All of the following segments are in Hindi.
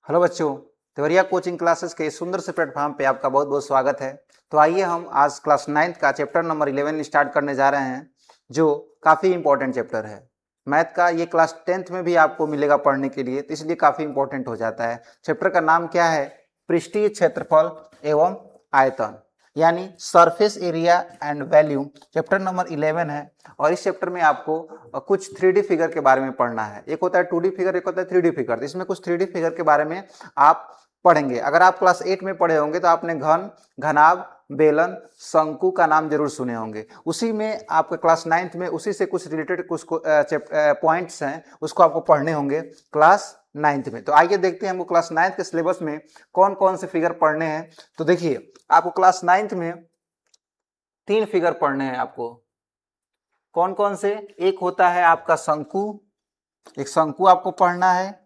हेलो बच्चों, तिवरिया कोचिंग क्लासेस के इस सुंदर से प्लेटफॉर्म पे आपका बहुत बहुत स्वागत है। तो आइए हम आज क्लास 9th का चैप्टर नंबर 11 स्टार्ट करने जा रहे हैं, जो काफ़ी इंपॉर्टेंट चैप्टर है। मैथ का ये क्लास 10th में भी आपको मिलेगा पढ़ने के लिए, तो इसलिए काफ़ी इंपॉर्टेंट हो जाता है। चैप्टर का नाम क्या है? पृष्ठीय क्षेत्रफल एवं आयतन, यानी surface area and value. Chapter number 11 है और इस चैप्टर में आपको कुछ 3D फिगर के बारे में पढ़ना है। एक होता है 2D फिगर, एक होता है 3D फिगर। तो इसमें कुछ 3D फिगर के बारे में आप पढ़ेंगे। अगर आप क्लास 8 में पढ़े होंगे तो आपने घन, घनाभ, बेलन, शंकु का नाम जरूर सुने होंगे। उसी में आपके क्लास 9th में उसी से कुछ रिलेटेड कुछ पॉइंट्स हैं, उसको आपको पढ़ने होंगे क्लास 9th में। तो आइए देखते हैं हमको क्लास 9th के सिलेबस में कौन कौन से फिगर पढ़ने हैं। तो देखिए, आपको क्लास 9th में 3 फिगर पढ़ने हैं। आपको कौन कौन से? एक होता है आपका शंकु, एक शंकु आपको पढ़ना है।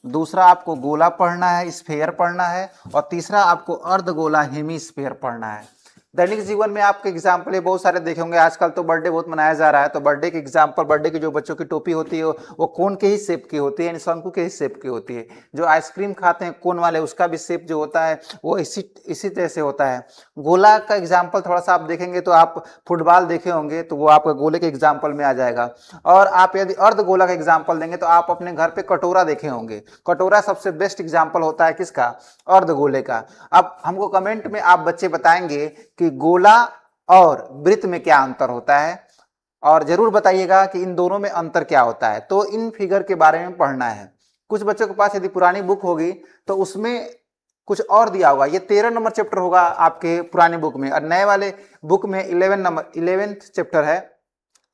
दूसरा आपको गोला पढ़ना है, स्फेयर पढ़ना है। और तीसरा आपको अर्धगोला हेमीस्फेयर पढ़ना है। दैनिक जीवन में आपके एग्जाम्पल बहुत सारे देखे होंगे। आजकल तो बर्थडे बहुत मनाया जा रहा है, तो बर्थडे के एग्जाम्पल, बर्थडे की जो बच्चों की टोपी होती है वो कोन के ही शेप की होती है, यानी शंकु के ही शेप की होती है। जो आइसक्रीम खाते हैं कोन वाले, उसका भी शेप जो होता है वो इसी तरह से होता है। गोला का एग्जाम्पल थोड़ा सा आप देखेंगे तो आप फुटबॉल देखे होंगे तो वो आपका गोले के एग्जाम्पल में आ जाएगा। और आप यदि अर्धगोला का एग्जाम्पल देंगे तो आप अपने घर पे कटोरा देखे होंगे। कटोरा सबसे बेस्ट एग्जाम्पल होता है किसका? अर्धगोले का। अब हमको कमेंट में आप बच्चे बताएंगे कि गोला और वृत्त में क्या अंतर होता है, और जरूर बताइएगा कि इन दोनों में अंतर क्या होता है। तो इन फिगर के बारे में पढ़ना है। कुछ बच्चों के पास यदि पुरानी बुक होगी तो उसमें कुछ और दिया होगा। ये 13 नंबर चैप्टर होगा आपके पुरानी बुक में, और नए वाले बुक में 11th चैप्टर है,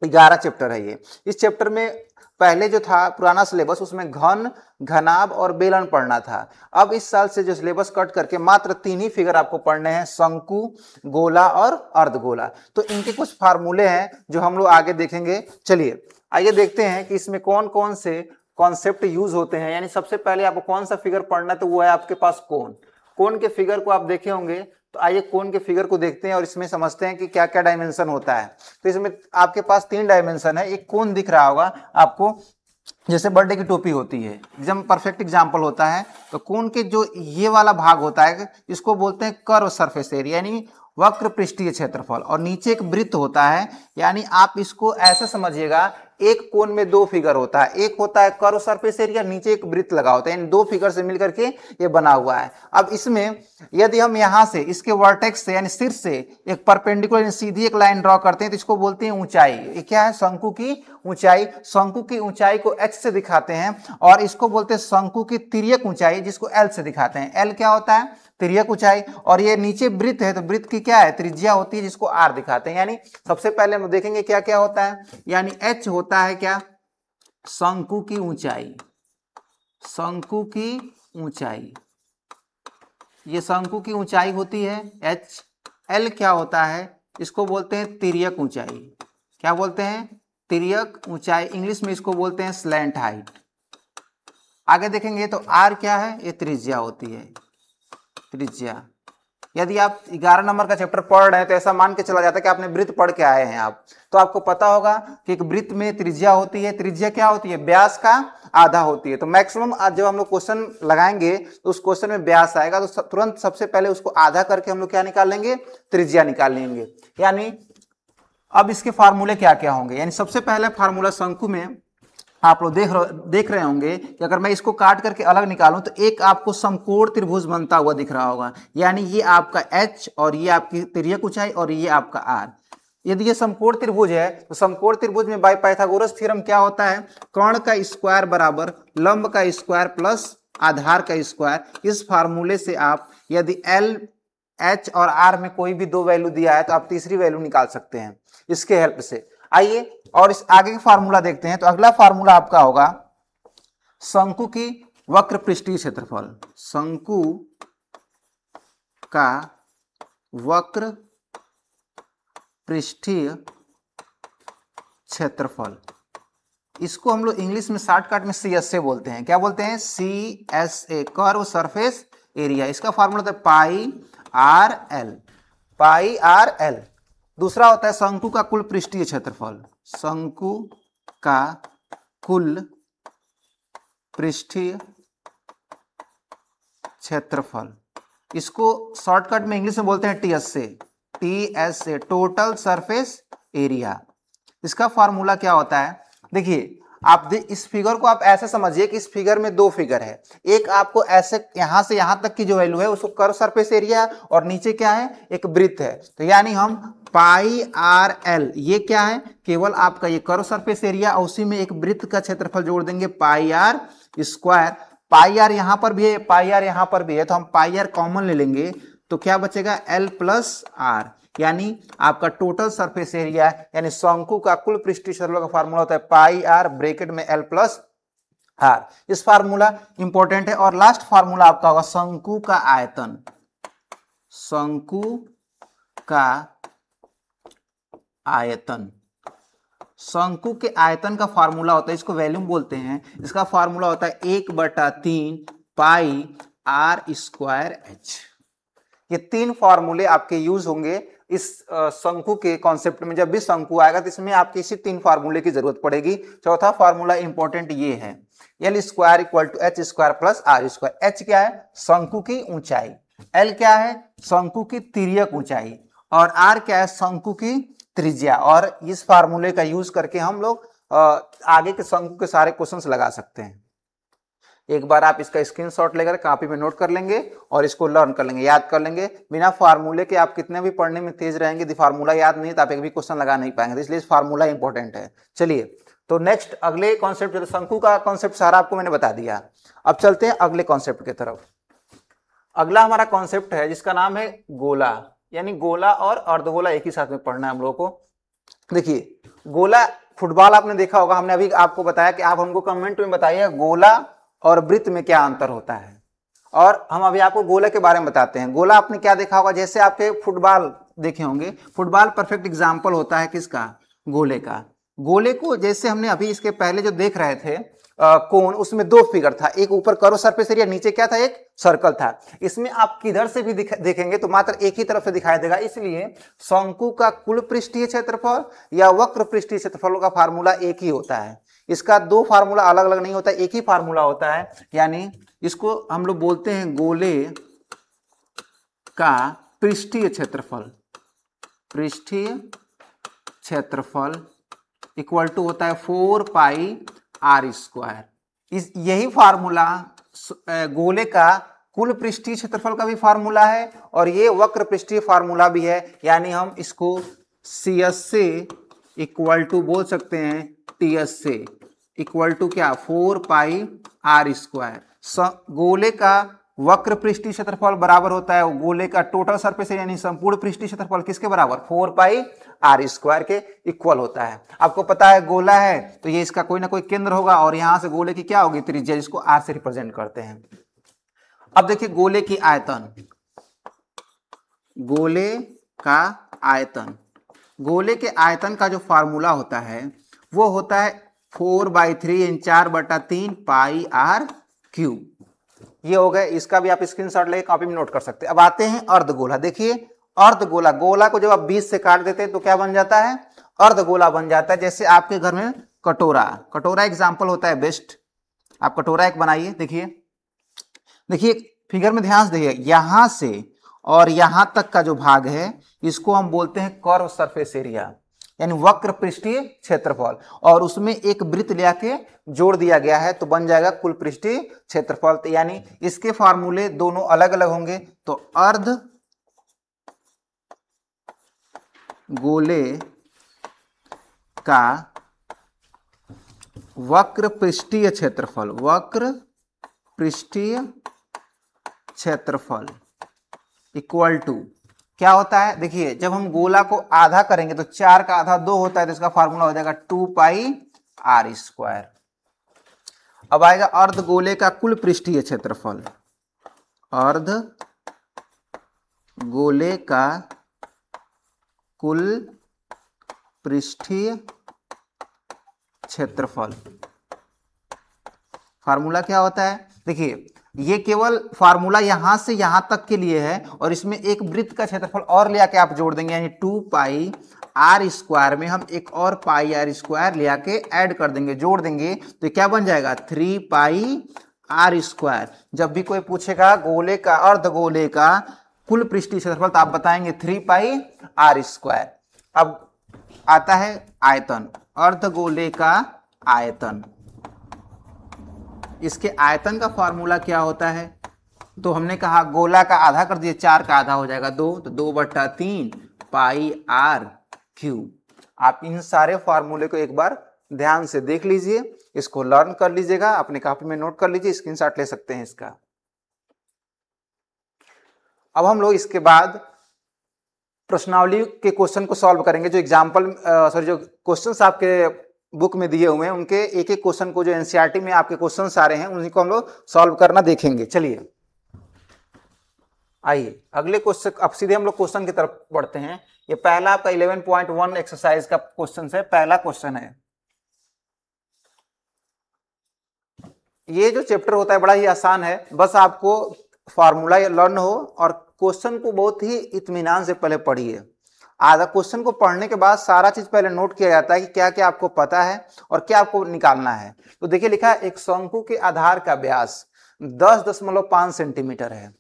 11 चैप्टर है ये। इस चैप्टर में पहले जो था पुराना सिलेबस, उसमें घन, घनाभ और बेलन पढ़ना था। अब इस साल से जो सिलेबस कट करके मात्र 3 ही फिगर आपको पढ़ने हैं, शंकु, गोला और अर्धगोला। तो इनके कुछ फार्मूले हैं जो हम लोग आगे देखेंगे। चलिए आइए देखते हैं कि इसमें कौन कौन से कॉन्सेप्ट यूज होते हैं। यानी सबसे पहले आपको कौन सा फिगर पढ़ना है, तो वो है आपके पास कोन। कोन के फिगर को आप देखे होंगे, तो आइए कोन के फिगर को देखते हैं और इसमें समझते हैं कि क्या क्या डायमेंशन होता है। तो इसमें आपके पास 3 डायमेंशन है। एक कोन दिख रहा होगा आपको, जैसे बर्थडे की टोपी होती है, एकदम परफेक्ट एग्जांपल होता है। तो कोन के जो ये वाला भाग होता है, इसको बोलते हैं कर्व सरफेस एरिया, यानी वक्र पृष्ठीय क्षेत्रफल। और नीचे एक वृत्त होता है, यानी आप इसको ऐसे समझिएगा, एक कोन में 2 फिगर होता है। एक होता है कर्व सरफेस एरिया, नीचे एक वृत्त लगा होता है, यानी 2 फिगर से मिलकर के ये बना हुआ है। अब इसमें यदि हम यहाँ से इसके वर्टेक्स से, यानी शीर्ष से एक परपेंडिकुलर सीधी एक लाइन ड्रॉ करते हैं, तो इसको बोलते हैं ऊंचाई। ये क्या है? शंकु की ऊंचाई। शंकु की ऊंचाई को h से दिखाते हैं, और इसको बोलते हैं शंकु की तिर्यक ऊंचाई, जिसको l से दिखाते हैं। l क्या होता है? तिर्यक ऊंचाई। और ये नीचे वृत्त है, तो वृत्त की क्या है? त्रिज्या होती है, जिसको r दिखाते हैं। यानी सबसे पहले हम देखेंगे क्या क्या होता है। यानी h होता है क्या? शंकु की ऊंचाई। शंकु की ऊंचाई, ये शंकु की ऊंचाई होती है h। l क्या होता है? इसको बोलते हैं तिर्यक ऊंचाई। क्या बोलते हैं? तिर्यक ऊंचाई। इंग्लिश में इसको बोलते हैं स्लैंट हाइट। आगे देखेंगे तो r क्या है? ये त्रिज्या होती है, त्रिज्या। यदि आप 11 नंबर का चैप्टर पढ़ रहे हैं तो ऐसा मान के चला जाता है कि आपने वृत्त पढ़ के आए हैं आप, तो आपको पता होगा कि एक वृत्त में त्रिज्या होती है। त्रिज्या क्या होती है? व्यास का आधा होती है। तो मैक्सिमम आज जब हम लोग क्वेश्चन लगाएंगे तो उस क्वेश्चन में व्यास आएगा, तो तुरंत सबसे पहले उसको आधा करके हम लोग क्या निकाल लेंगे? त्रिज्या निकाल लेंगे। यानी अब इसके फार्मूले क्या क्या होंगे। यानी सबसे पहले फार्मूला शंकु में आप लोग देख रहे होंगे कि अगर मैं इसको काट करके अलग निकालूं तो एक आपको समकोण त्रिभुज बनता हुआ दिख रहा होगा। यानी ये आपका h, और ये आपकी तिर्यक ऊंचाई, और ये आपका r। यदि ये समकोण त्रिभुज है तो समकोण त्रिभुज में बाय पाइथागोरस थ्योरम क्या होता है? कर्ण का स्क्वायर बराबर लंब का स्क्वायर प्लस आधार का स्क्वायर। इस फार्मूले से आप यदि l, h और r में कोई भी 2 वैल्यू दिया है तो आप तीसरी वैल्यू निकाल सकते हैं इसके हेल्प से। आइए और इस आगे का फार्मूला देखते हैं। तो अगला फार्मूला आपका होगा शंकु की वक्र पृष्ठीय क्षेत्रफल। शंकु का वक्र पृष्ठीय क्षेत्रफल, इसको हम लोग इंग्लिश में शॉर्टकट में CSA बोलते हैं। क्या बोलते हैं? CSA, curve surface area. इसका फार्मूला होता है पाई आर एल, पाई आर एल। दूसरा होता है शंकु का कुल पृष्ठीय क्षेत्रफल। शंकु का कुल पृष्ठीय क्षेत्रफल, इसको शॉर्टकट में इंग्लिश में बोलते हैं टीएस से, टोटल सरफेस एरिया। इसका फॉर्मूला क्या होता है, देखिए आप इस फिगर को आप ऐसे समझिए कि इस फिगर में दो फिगर है, एक आपको ऐसे यहां से यहां तक की जो वैल्यू है उसको कर्व सरफेस एरिया, और नीचे क्या है, एक वृत्त है। तो यानी हम पाई आर एल, ये क्या है, केवल आपका ये कर्व सरफेस एरिया, और उसी में एक वृत्त का क्षेत्रफल जोड़ देंगे पाई आर स्क्वायर। पाई आर यहां पर भी है, पाई आर यहां पर भी है, तो हम पाई आर कॉमन ले लेंगे, तो क्या बचेगा, एल प्लस आर, यानी आपका टोटल सरफेस एरिया, यानी शंकु का कुल पृष्ठीय क्षेत्रफल का फार्मूला होता है पाई आर ब्रैकेट में एल प्लस आर। इस फार्मूला इंपॉर्टेंट है। और लास्ट फार्मूला आपका होगा शंकु का आयतन, शंकु का आयतन, शंकु के आयतन का फार्मूला होता है, इसको वैल्यूम बोलते हैं, इसका फार्मूला होता है 1/3 पाई आर स्क्वायर एच। ये तीन फार्मूले आपके यूज होंगे इस शंकु के कॉन्सेप्ट में। जब भी शंकु आएगा तो इसमें आपके इसी तीन फार्मूले की जरूरत पड़ेगी। चौथा फार्मूला इंपॉर्टेंट ये है, L square equal to H square plus R square. H क्या है, शंकु की ऊंचाई, एल क्या है, शंकु की तिर्यक ऊंचाई, और आर क्या है, शंकु की त्रिज्या। और इस फार्मूले का यूज करके हम लोग आगे के शंकु के सारे क्वेश्चंस लगा सकते हैं। एक बार आप इसका स्क्रीनशॉट लेकर कॉपी में नोट कर लेंगे और इसको लर्न कर लेंगे, याद कर लेंगे। बिना फार्मूले के आप कितने भी पढ़ने में तेज रहेंगे, यदि फार्मूला याद नहीं तो आप एक भी क्वेश्चन लगा नहीं पाएंगे, तो इसलिए फार्मूला इंपॉर्टेंट है। चलिए तो नेक्स्ट अगले कॉन्सेप्ट, शंकु का कॉन्सेप्ट सारा आपको मैंने बता दिया। अब चलते हैं अगले कॉन्सेप्ट की तरफ। अगला हमारा कॉन्सेप्ट है जिसका नाम है गोला, यानी गोला और अर्धगोला एक ही साथ में पढ़ना है हम लोगों को। देखिए गोला, फुटबॉल आपने देखा होगा, हमने अभी आपको बताया कि आप हमको कमेंट में बताइए गोला और वृत्त में क्या अंतर होता है, और हम अभी आपको गोले के बारे में बताते हैं। गोला आपने क्या देखा होगा, जैसे आपके फुटबॉल देखे होंगे, फुटबॉल परफेक्ट एग्जांपल होता है किसका, गोले का। गोले को जैसे हमने अभी इसके पहले जो देख रहे थे कोन, उसमें दो फिगर था, एक ऊपर कर्व सरफेस एरिया, नीचे क्या था, एक सर्कल था। इसमें आप किधर से भी देखेंगे तो मात्र एक ही तरफ से दिखाई देगा, इसलिए शंकु का कुल पृष्ठीय क्षेत्रफल या वक्र पृष्ठीय क्षेत्रफल का फार्मूला एक ही होता है। इसका दो फार्मूला अलग अलग नहीं होता, एक ही फार्मूला होता है। यानी इसको हम लोग बोलते हैं गोले का पृष्ठीय क्षेत्रफल, पृष्ठीय क्षेत्रफल इक्वल टू होता है 4 पाई आर स्क्वायर। इस यही फार्मूला गोले का कुल पृष्ठीय क्षेत्रफल का भी फार्मूला है, और ये वक्र पृष्ठीय फार्मूला भी है। यानी हम इसको सी एस से इक्वल टू बोल सकते हैं टी एस से इक्वल टू क्या, 4 पाई आर स्क्वायर। गोले का वक्र पृष्ठीय क्षेत्रफल बराबर होता है गोले का टोटल सरफेस यानी संपूर्ण पृष्ठीय क्षेत्रफल, किसके बराबर, 4 पाई आर स्क्वायर के इक्वल होता है। आपको पता है गोला है तो ये इसका कोई ना कोई केंद्र होगा, और यहां से गोले की क्या होगी, त्रिज्या, जिसको आर से रिप्रेजेंट करते हैं। अब देखिए गोले की आयतन, गोले का आयतन, गोले के आयतन का जो फार्मूला होता है वो होता है 4/3 यानी 4/3 पाई आर क्यूब। ये हो गए, इसका भी आप स्क्रीनशॉट लेके कॉपी में नोट कर सकते हैं। अब आते हैं अर्धगोला। देखिए अर्धगोला, गोला को जब आप 20 से काट देते हैं तो क्या बन जाता है, अर्धगोला बन जाता है। जैसे आपके घर में कटोरा, कटोरा एग्जाम्पल होता है बेस्ट। आप कटोरा एक बनाइए, देखिए देखिए फिगर में ध्यान से देखिए, यहां से और यहां तक का जो भाग है इसको हम बोलते हैं कर्व सरफेस एरिया, यानी वक्र पृष्ठीय क्षेत्रफल, और उसमें एक वृत्त ले आके जोड़ दिया गया है तो बन जाएगा कुल पृष्ठीय क्षेत्रफल। तो यानी इसके फार्मूले दोनों अलग अलग होंगे। तो अर्ध गोले का वक्र पृष्ठीय क्षेत्रफल, वक्र पृष्ठीय क्षेत्रफल इक्वल टू क्या होता है, देखिए जब हम गोला को आधा करेंगे तो 4 का आधा 2 होता है, तो इसका फार्मूला हो जाएगा 2 पाई आर स्क्वायर। अब आएगा अर्ध गोले का कुल पृष्ठीय क्षेत्रफल, अर्ध गोले का कुल पृष्ठीय क्षेत्रफल। फार्मूला क्या होता है, देखिए ये केवल फार्मूला यहां से यहां तक के लिए है, और इसमें एक वृत्त का क्षेत्रफल और ले आके आप जोड़ देंगे, यानी 2 पाई आर स्क्वायर में हम एक और पाई आर स्क्वायर ले आके ऐड कर देंगे, जोड़ देंगे, तो क्या बन जाएगा 3 पाई आर स्क्वायर। जब भी कोई पूछेगा गोले का अर्धगोले का कुल पृष्ठीय क्षेत्रफल तो आप बताएंगे 3 पाई आर स्क्वायर। अब आता है आयतन, अर्धगोले का आयतन। इसके आयतन का फॉर्मूला क्या होता है? तो हमने कहा गोला का आधा कर दिए, 4 का आधा हो जाएगा 2, तो 2/3 पाई आर क्यूब। आप इन सारे फॉर्मूले को एक बार ध्यान से देख लीजिए, इसको लर्न कर लीजिएगा, अपने कॉपी में नोट कर लीजिए, स्क्रीनशॉट ले सकते हैं इसका। अब हम लोग इसके बाद प्रश्नावली के क्वेश्चन को सॉल्व करेंगे। जो एग्जाम्पल जो क्वेश्चंस आपके बुक में दिए हुए हैं उनके एक एक क्वेश्चन को, जो एनसीईआरटी में आपके क्वेश्चंस आ रहे हैं उन्हीं को हम लोग सॉल्व करना देखेंगे। चलिए आइए अगले क्वेश्चन, अब सीधे हम लोग क्वेश्चन की तरफ बढ़ते हैं। ये पहला आपका 11.1 एक्सरसाइज का क्वेश्चन है। पहला क्वेश्चन है, ये जो चैप्टर होता है बड़ा ही आसान है, बस आपको फार्मूला लर्न हो और क्वेश्चन को बहुत ही इत्मीनान से पहले पढ़िए। आधा क्वेश्चन को पढ़ने के बाद सारा चीज पहले नोट किया जाता है कि क्या क्या आपको पता है और क्या आपको निकालना है। तो देखिए लिखा है एक शंकु के आधार का व्यास 10.5 सेंटीमीटर है।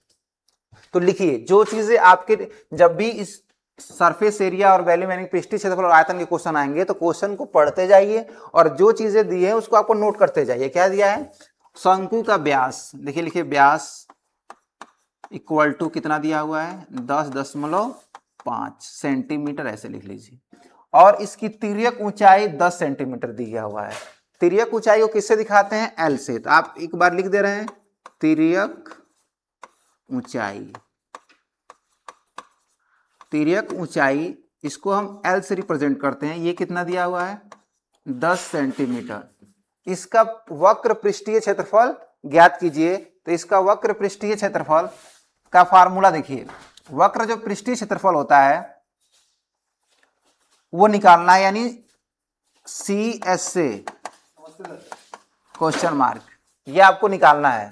तो लिखिए जो चीजें आपके, जब भी इस सरफेस एरिया और वैल्यू यानी पृष्ठीय क्षेत्रफल और आयतन के क्वेश्चन आएंगे तो क्वेश्चन को पढ़ते जाइए और जो चीजें दी है उसको आपको नोट करते जाइए। क्या दिया है? शंकु का व्यास, देखिए लिखिए व्यास इक्वल टू कितना दिया हुआ है? 10.5 सेंटीमीटर, ऐसे लिख लीजिए। और इसकी तिर्यक ऊंचाई 10 सेंटीमीटर दिया हुआ है। तिर्यक ऊंचाई को किससे दिखाते हैं? एल से। तो आप एक बार लिख दे रहे हैं तिर्यक ऊंचाई। तिर्यक ऊंचाई इसको हम एल से रिप्रेजेंट करते हैं। ये कितना दिया हुआ है? 10 सेंटीमीटर। इसका वक्र पृष्ठीय क्षेत्रफल ज्ञात कीजिए। तो इसका वक्र पृष्ठीय क्षेत्रफल का फार्मूला देखिए, वक्र जो पृष्ठीय क्षेत्रफल होता है वो निकालना है, यानी सी एस से क्वेश्चन मार्क, ये आपको निकालना है।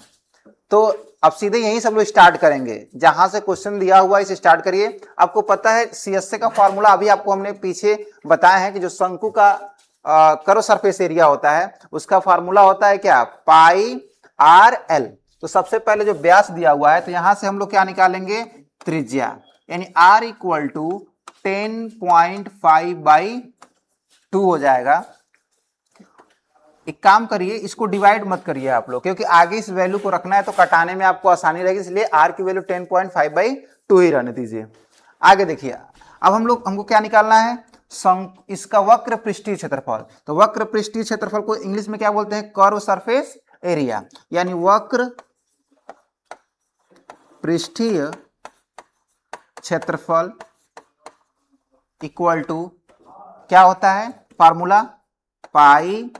तो अब सीधे यहीं सब लोग स्टार्ट करेंगे, जहां से क्वेश्चन दिया हुआ है इसे स्टार्ट करिए। आपको पता है सीएसए का फॉर्मूला अभी आपको हमने पीछे बताया है कि जो शंकु का कर्व सरफेस एरिया होता है उसका फॉर्मूला होता है क्या? पाई आर एल। तो सबसे पहले जो व्यास दिया हुआ है तो यहां से हम लोग क्या निकालेंगे? त्रिज्या, यानी r इक्वल टू 10.5/2 हो जाएगा। एक काम करिए, इसको डिवाइड मत करिए आप लोग, क्योंकि आगे इस वैल्यू को रखना है तो कटाने में आपको आसानी रहेगी, इसलिए r की वैल्यू 10.5/2 ही रहने दीजिए। आगे देखिए, अब हमको क्या निकालना है? इसका वक्र पृष्ठीय क्षेत्रफल। तो वक्र पृष्ठीय क्षेत्रफल को इंग्लिश में क्या बोलते हैं? कर्व सरफेस एरिया, यानी वक्र पृष्ठीय क्षेत्रफल इक्वल टू क्या होता है? फार्मूला पाई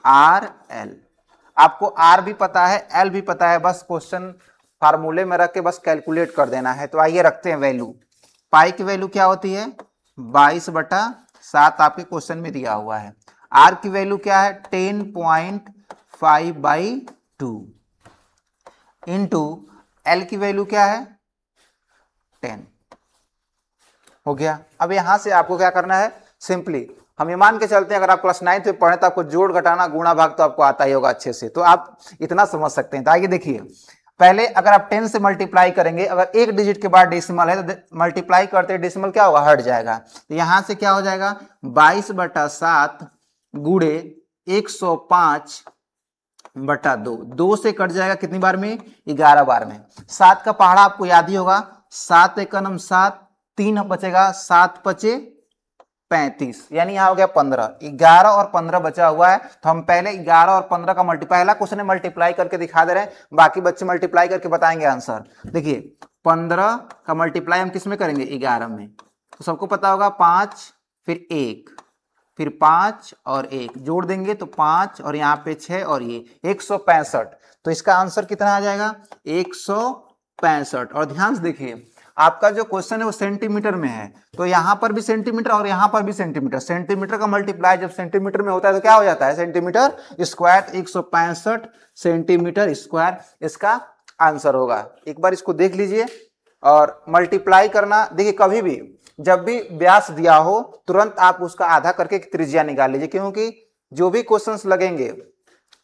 आर एल। आपको आर भी पता है, एल भी पता है, बस क्वेश्चन फार्मूले में रख के बस कैलकुलेट कर देना है। तो आइए रखते हैं वैल्यू। पाई की वैल्यू क्या होती है? 22/7 आपके क्वेश्चन में दिया हुआ है। आर की वैल्यू क्या है? 10.5/2 इंटू एल की वैल्यू क्या है? 10 हो गया। अब यहां से आपको क्या करना है? सिंपली हम ये मान के चलते हैं, अगर आप क्लास 9th में पढ़े तो आपको जोड़ घटाना गुणा भाग तो आपको आता ही होगा अच्छे से, तो आप इतना समझ सकते हैं। तो आइए देखिए, पहले अगर आप 10 से मल्टीप्लाई करेंगे, अगर एक डिजिट के बाद डेसिमल है तो मल्टीप्लाई करते डेसिमल क्या होगा? हट जाएगा। तो यहां से क्या हो जाएगा? 22/7 गुणे 105/2। 2 से कट जाएगा कितनी बार में? 11 बार में। 7 का पहाड़ा आपको याद ही होगा, 7 एकम 7, 3 बचेगा, 7 बचे 35, यानी यहाँ हो गया 15। 11 और 15 बचा हुआ है, तो हम पहले 11 और 15 का पहला क्वेश्चन है मल्टीप्लाई करके दिखा दे रहे हैं, बाकी बच्चे मल्टीप्लाई करके बताएंगे आंसर। देखिए 15 का मल्टीप्लाई हम किस में करेंगे? 11 में। तो सबको पता होगा 5 फिर 1 फिर 5 और 1 जोड़ देंगे तो 5 और यहाँ पे 6 और ये 165। तो इसका आंसर कितना आ जाएगा? 165। और ध्यान से देखिए, आपका जो क्वेश्चन है वो सेंटीमीटर में है, तो यहां पर भी सेंटीमीटर और यहां पर भी सेंटीमीटर। सेंटीमीटर का मल्टीप्लाई जब सेंटीमीटर में होता है तो क्या हो जाता है? Centimetre square. 165 सेंटीमीटर स्क्वायर इसका आंसर होगा। एक बार इसको देख लीजिए और मल्टीप्लाई करना। देखिए कभी भी जब भी व्यास दिया हो तुरंत आप उसका आधा करके त्रिज्या निकाल लीजिए, क्योंकि जो भी क्वेश्चंस लगेंगे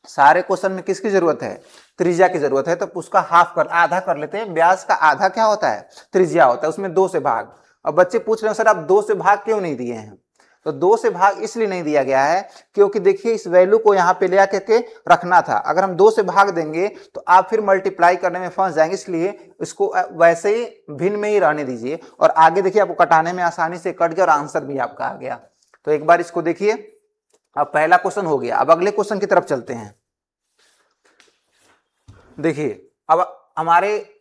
सारे क्वेश्चन में किसकी जरूरत है? त्रिज्या की जरूरत है, तो उसका हाफ कर आधा कर लेते हैं। व्यास का आधा क्या होता है? त्रिज्या होता है, उसमें 2 से भाग। अब बच्चे पूछ रहे हैं सर आप 2 से भाग क्यों नहीं दिए हैं? तो 2 से भाग इसलिए नहीं दिया गया है क्योंकि देखिए इस वैल्यू को यहाँ पे ले आके के रखना था। अगर हम 2 से भाग देंगे तो आप फिर मल्टीप्लाई करने में फंस जाएंगे, इसलिए इसको वैसे ही भिन्न में ही रहने दीजिए। और आगे देखिए आपको कटाने में आसानी से कट गया और आंसर भी आपका आ गया। तो एक बार इसको देखिए, अब पहला क्वेश्चन हो गया। अब अगले क्वेश्चन की तरफ चलते हैं। देखिए अब हमारे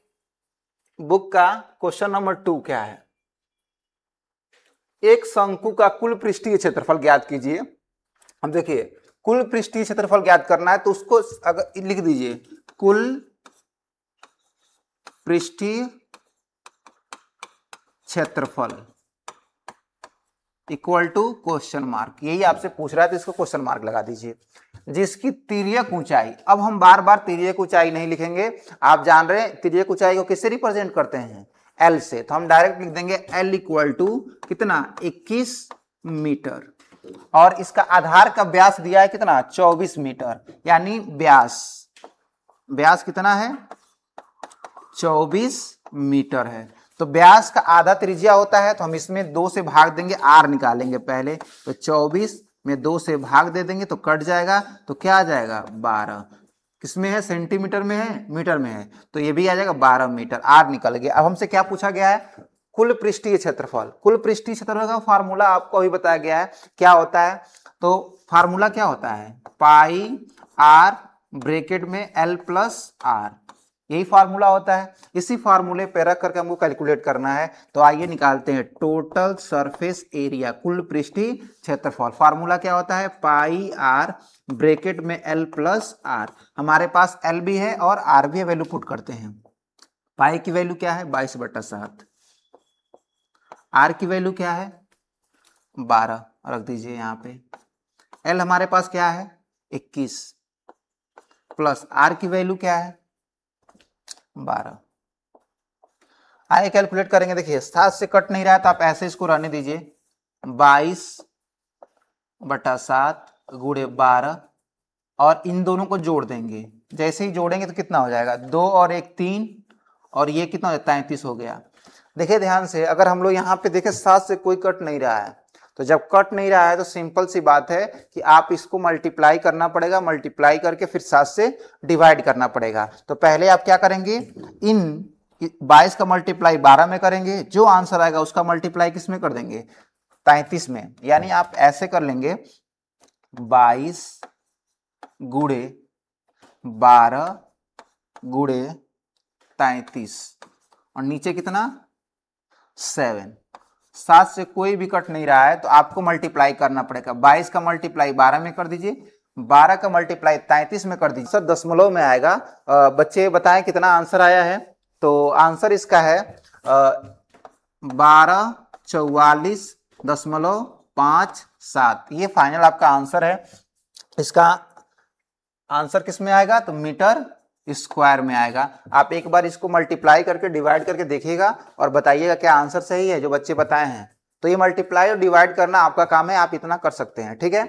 बुक का क्वेश्चन नंबर 2 क्या है? एक शंकु का कुल पृष्ठीय क्षेत्रफल ज्ञात कीजिए। अब देखिए कुल पृष्ठीय क्षेत्रफल ज्ञात करना है तो उसको अगर लिख दीजिए कुल पृष्ठीय क्षेत्रफल इक्वल टू क्वेश्चन मार्क। यही आपसे पूछ रहा है तो इसको क्वेश्चन मार्क लगा दीजिए। जिसकी तिर्यक ऊंचाई, अब हम बार बार तिर्यक ऊंचाई नहीं लिखेंगे, आप जान रहे हैं तिर्यक ऊंचाई को किससे रिप्रेजेंट करते हैं? एल से। तो हम डायरेक्ट लिख देंगे एल इक्वल टू कितना? 21 मीटर। और इसका आधार का व्यास दिया है कितना? 24 मीटर। यानी व्यास कितना है? 24 मीटर है। तो व्यास का आधा त्रिज्या होता है, तो हम इसमें 2 से भाग देंगे, आर निकालेंगे पहले। तो 24 में 2 से भाग दे देंगे तो कट जाएगा, तो क्या आ जाएगा? 12। किसमें है? सेंटीमीटर में है, मीटर में है, तो ये भी आ जाएगा 12 मीटर। आर निकल गया। अब हमसे क्या पूछा गया है? कुल पृष्ठीय क्षेत्रफल। कुल पृष्ठीय क्षेत्रफल का फार्मूला आपको अभी बताया गया है, क्या होता है? तो फार्मूला क्या होता है? पाई आर ब्रैकेट में एल प्लस आर, यही फार्मूला होता है। इसी फार्मूले पे रख करके हमको कैलकुलेट करना है। तो आइए निकालते हैं टोटल सरफेस एरिया, कुल पृष्ठीय क्षेत्रफल। फार्मूला क्या होता है? पाई आर ब्रैकेट में एल प्लस आर। हमारे पास एल भी है और आर भी है, वैल्यू पुट करते हैं। पाई की वैल्यू क्या है? 22/7। आर की वैल्यू क्या है? 12 रख दीजिए यहाँ पे। एल हमारे पास क्या है? 21 प्लस आर की वैल्यू क्या है? 12। आइए कैलकुलेट करेंगे। देखिए 7 से कट नहीं रहा है तो आप ऐसे इसको रहने दीजिए। 22/7 गुणे 12 और इन दोनों को जोड़ देंगे। जैसे ही जोड़ेंगे तो कितना हो जाएगा? 2 और 1 3 और ये कितना हो जाता है? 33 हो गया। देखिए ध्यान से, अगर हम लोग यहाँ पे देखें 7 से कोई कट नहीं रहा है, तो जब कट नहीं रहा है तो सिंपल सी बात है कि आप इसको मल्टीप्लाई करना पड़ेगा, मल्टीप्लाई करके फिर 7 से डिवाइड करना पड़ेगा। तो पहले आप क्या करेंगे? इन 22 का मल्टीप्लाई 12 में करेंगे, जो आंसर आएगा उसका मल्टीप्लाई किस में कर देंगे? 33 में। यानी आप ऐसे कर लेंगे 22 गुणे 12 गुणे 33 और नीचे कितना? 7। 7 से कोई भी कट नहीं रहा है तो आपको मल्टीप्लाई करना पड़ेगा। 22 का मल्टीप्लाई 12 में कर दीजिए, 12 का मल्टीप्लाई 33 में कर दीजिए। सर दशमलव में आएगा। बच्चे बताएं कितना आंसर आया है? तो आंसर इसका है 1244.57। ये फाइनल आपका आंसर है। इसका आंसर किस में आएगा? तो मीटर स्क्वायर में आएगा। आप एक बार इसको मल्टीप्लाई करके डिवाइड करके देखिएगा और बताइएगा क्या आंसर सही है जो बच्चे बताए हैं। तो ये मल्टीप्लाई और डिवाइड करना आपका काम है, आप इतना कर सकते हैं। ठीक है,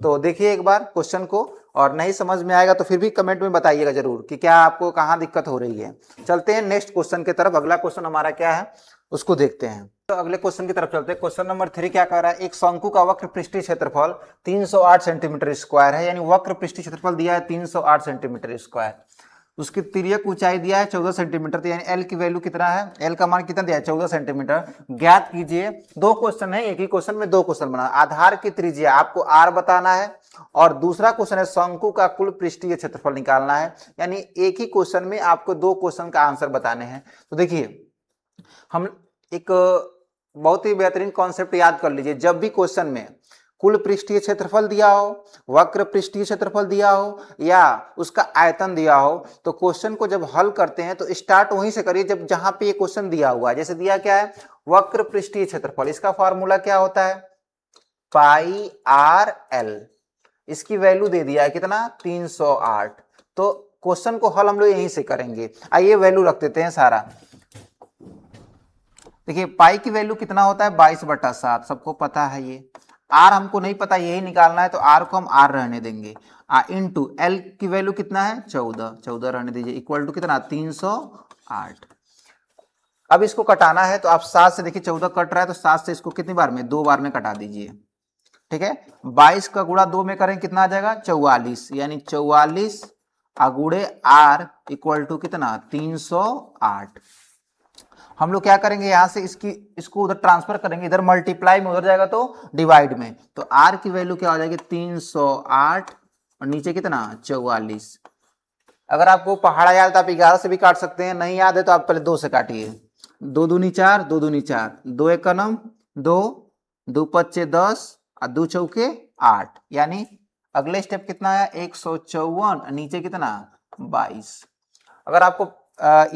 तो देखिए एक बार क्वेश्चन को, और नहीं समझ में आएगा तो फिर भी कमेंट में बताइएगा जरूर कि क्या आपको कहाँ दिक्कत हो रही है। चलते हैं नेक्स्ट क्वेश्चन की तरफ। अगला क्वेश्चन हमारा क्या है उसको देखते हैं। तो अगले क्वेश्चन की तरफ चलते हैं। क्वेश्चन नंबर 3 क्या कह रहा है? एक शंकु का वक्र पृष्ठीय क्षेत्रफल 308 सेंटीमीटर स्क्वायर है, यानी वक्र पृष्ठीय क्षेत्रफल दिया है 308 सेंटीमीटर स्क्वायर। उसकी तिर्यक ऊंचाई दिया है 14 सेंटीमीटर। तो यानी एल की वैल्यू कितना है? एल का मान कितना दिया है? 14 सेंटीमीटर। ज्ञात कीजिए। 2 क्वेश्चन है, एक ही क्वेश्चन में 2 क्वेश्चन बना। आधार की त्रिज्या आपको आर बताना है और दूसरा क्वेश्चन है शंकु का कुल पृष्ठीय क्षेत्रफल निकालना है। यानी एक ही क्वेश्चन में आपको 2 क्वेश्चन का आंसर बताने हैं। तो देखिए हम एक बहुत ही बेहतरीन कॉन्सेप्ट याद कर लीजिए। जब भी क्वेश्चन में कुल पृष्ठीय क्षेत्रफल दिया हो, वक्र पृष्ठीय क्षेत्रफल दिया हो या उसका आयतन दिया हो, तो क्वेश्चन को जब हल करते हैं तो स्टार्ट वहीं से करिए जब जहां पे ये क्वेश्चन दिया हुआ है। जैसे दिया क्या है? वक्र पृष्ठीय क्षेत्रफल। इसका फॉर्मूला क्या होता है? Pi R L. इसकी वैल्यू दे दिया है कितना? 308। तो क्वेश्चन को हल हम लोग यहीं से करेंगे। आइए वैल्यू रख देते हैं सारा। देखिए पाई की वैल्यू कितना होता है? 22/7, सबको पता है ये। आर हमको नहीं पता, यही निकालना है, तो आर को हम आर रहने देंगे। इनटू एल की वैल्यू कितना है 14, 14 रहने दीजिए, इक्वल टू कितना 308। अब इसको कटाना है तो आप 7 से देखिए 14 कट रहा है, तो 7 से इसको कितनी बार में 2 बार में कटा दीजिए। ठीक है, 22 का गुणा 2 में करें कितना आ जाएगा 44, यानी 44 अगुड़े आर इक्वल टू कितना 308। हम लोग क्या करेंगे, यहां से इसको उधर ट्रांसफर करेंगे, इधर मल्टीप्लाई में, उधर जाएगा तो डिवाइड में, तो आर की वैल्यू क्या हो जाएगी 308 और नीचे कितना 44। अगर आपको पहाड़ा याद तो आप 11 से भी काट सकते हैं, नहीं याद है तो आप पहले 2 से काटिए। 2 दूनी 4, 2 दूनी 4, 2 एक का नम 2, 2 पच्चे 10 और 2 चौके 8, यानी अगले स्टेप कितना है 154, नीचे कितना 22। अगर आपको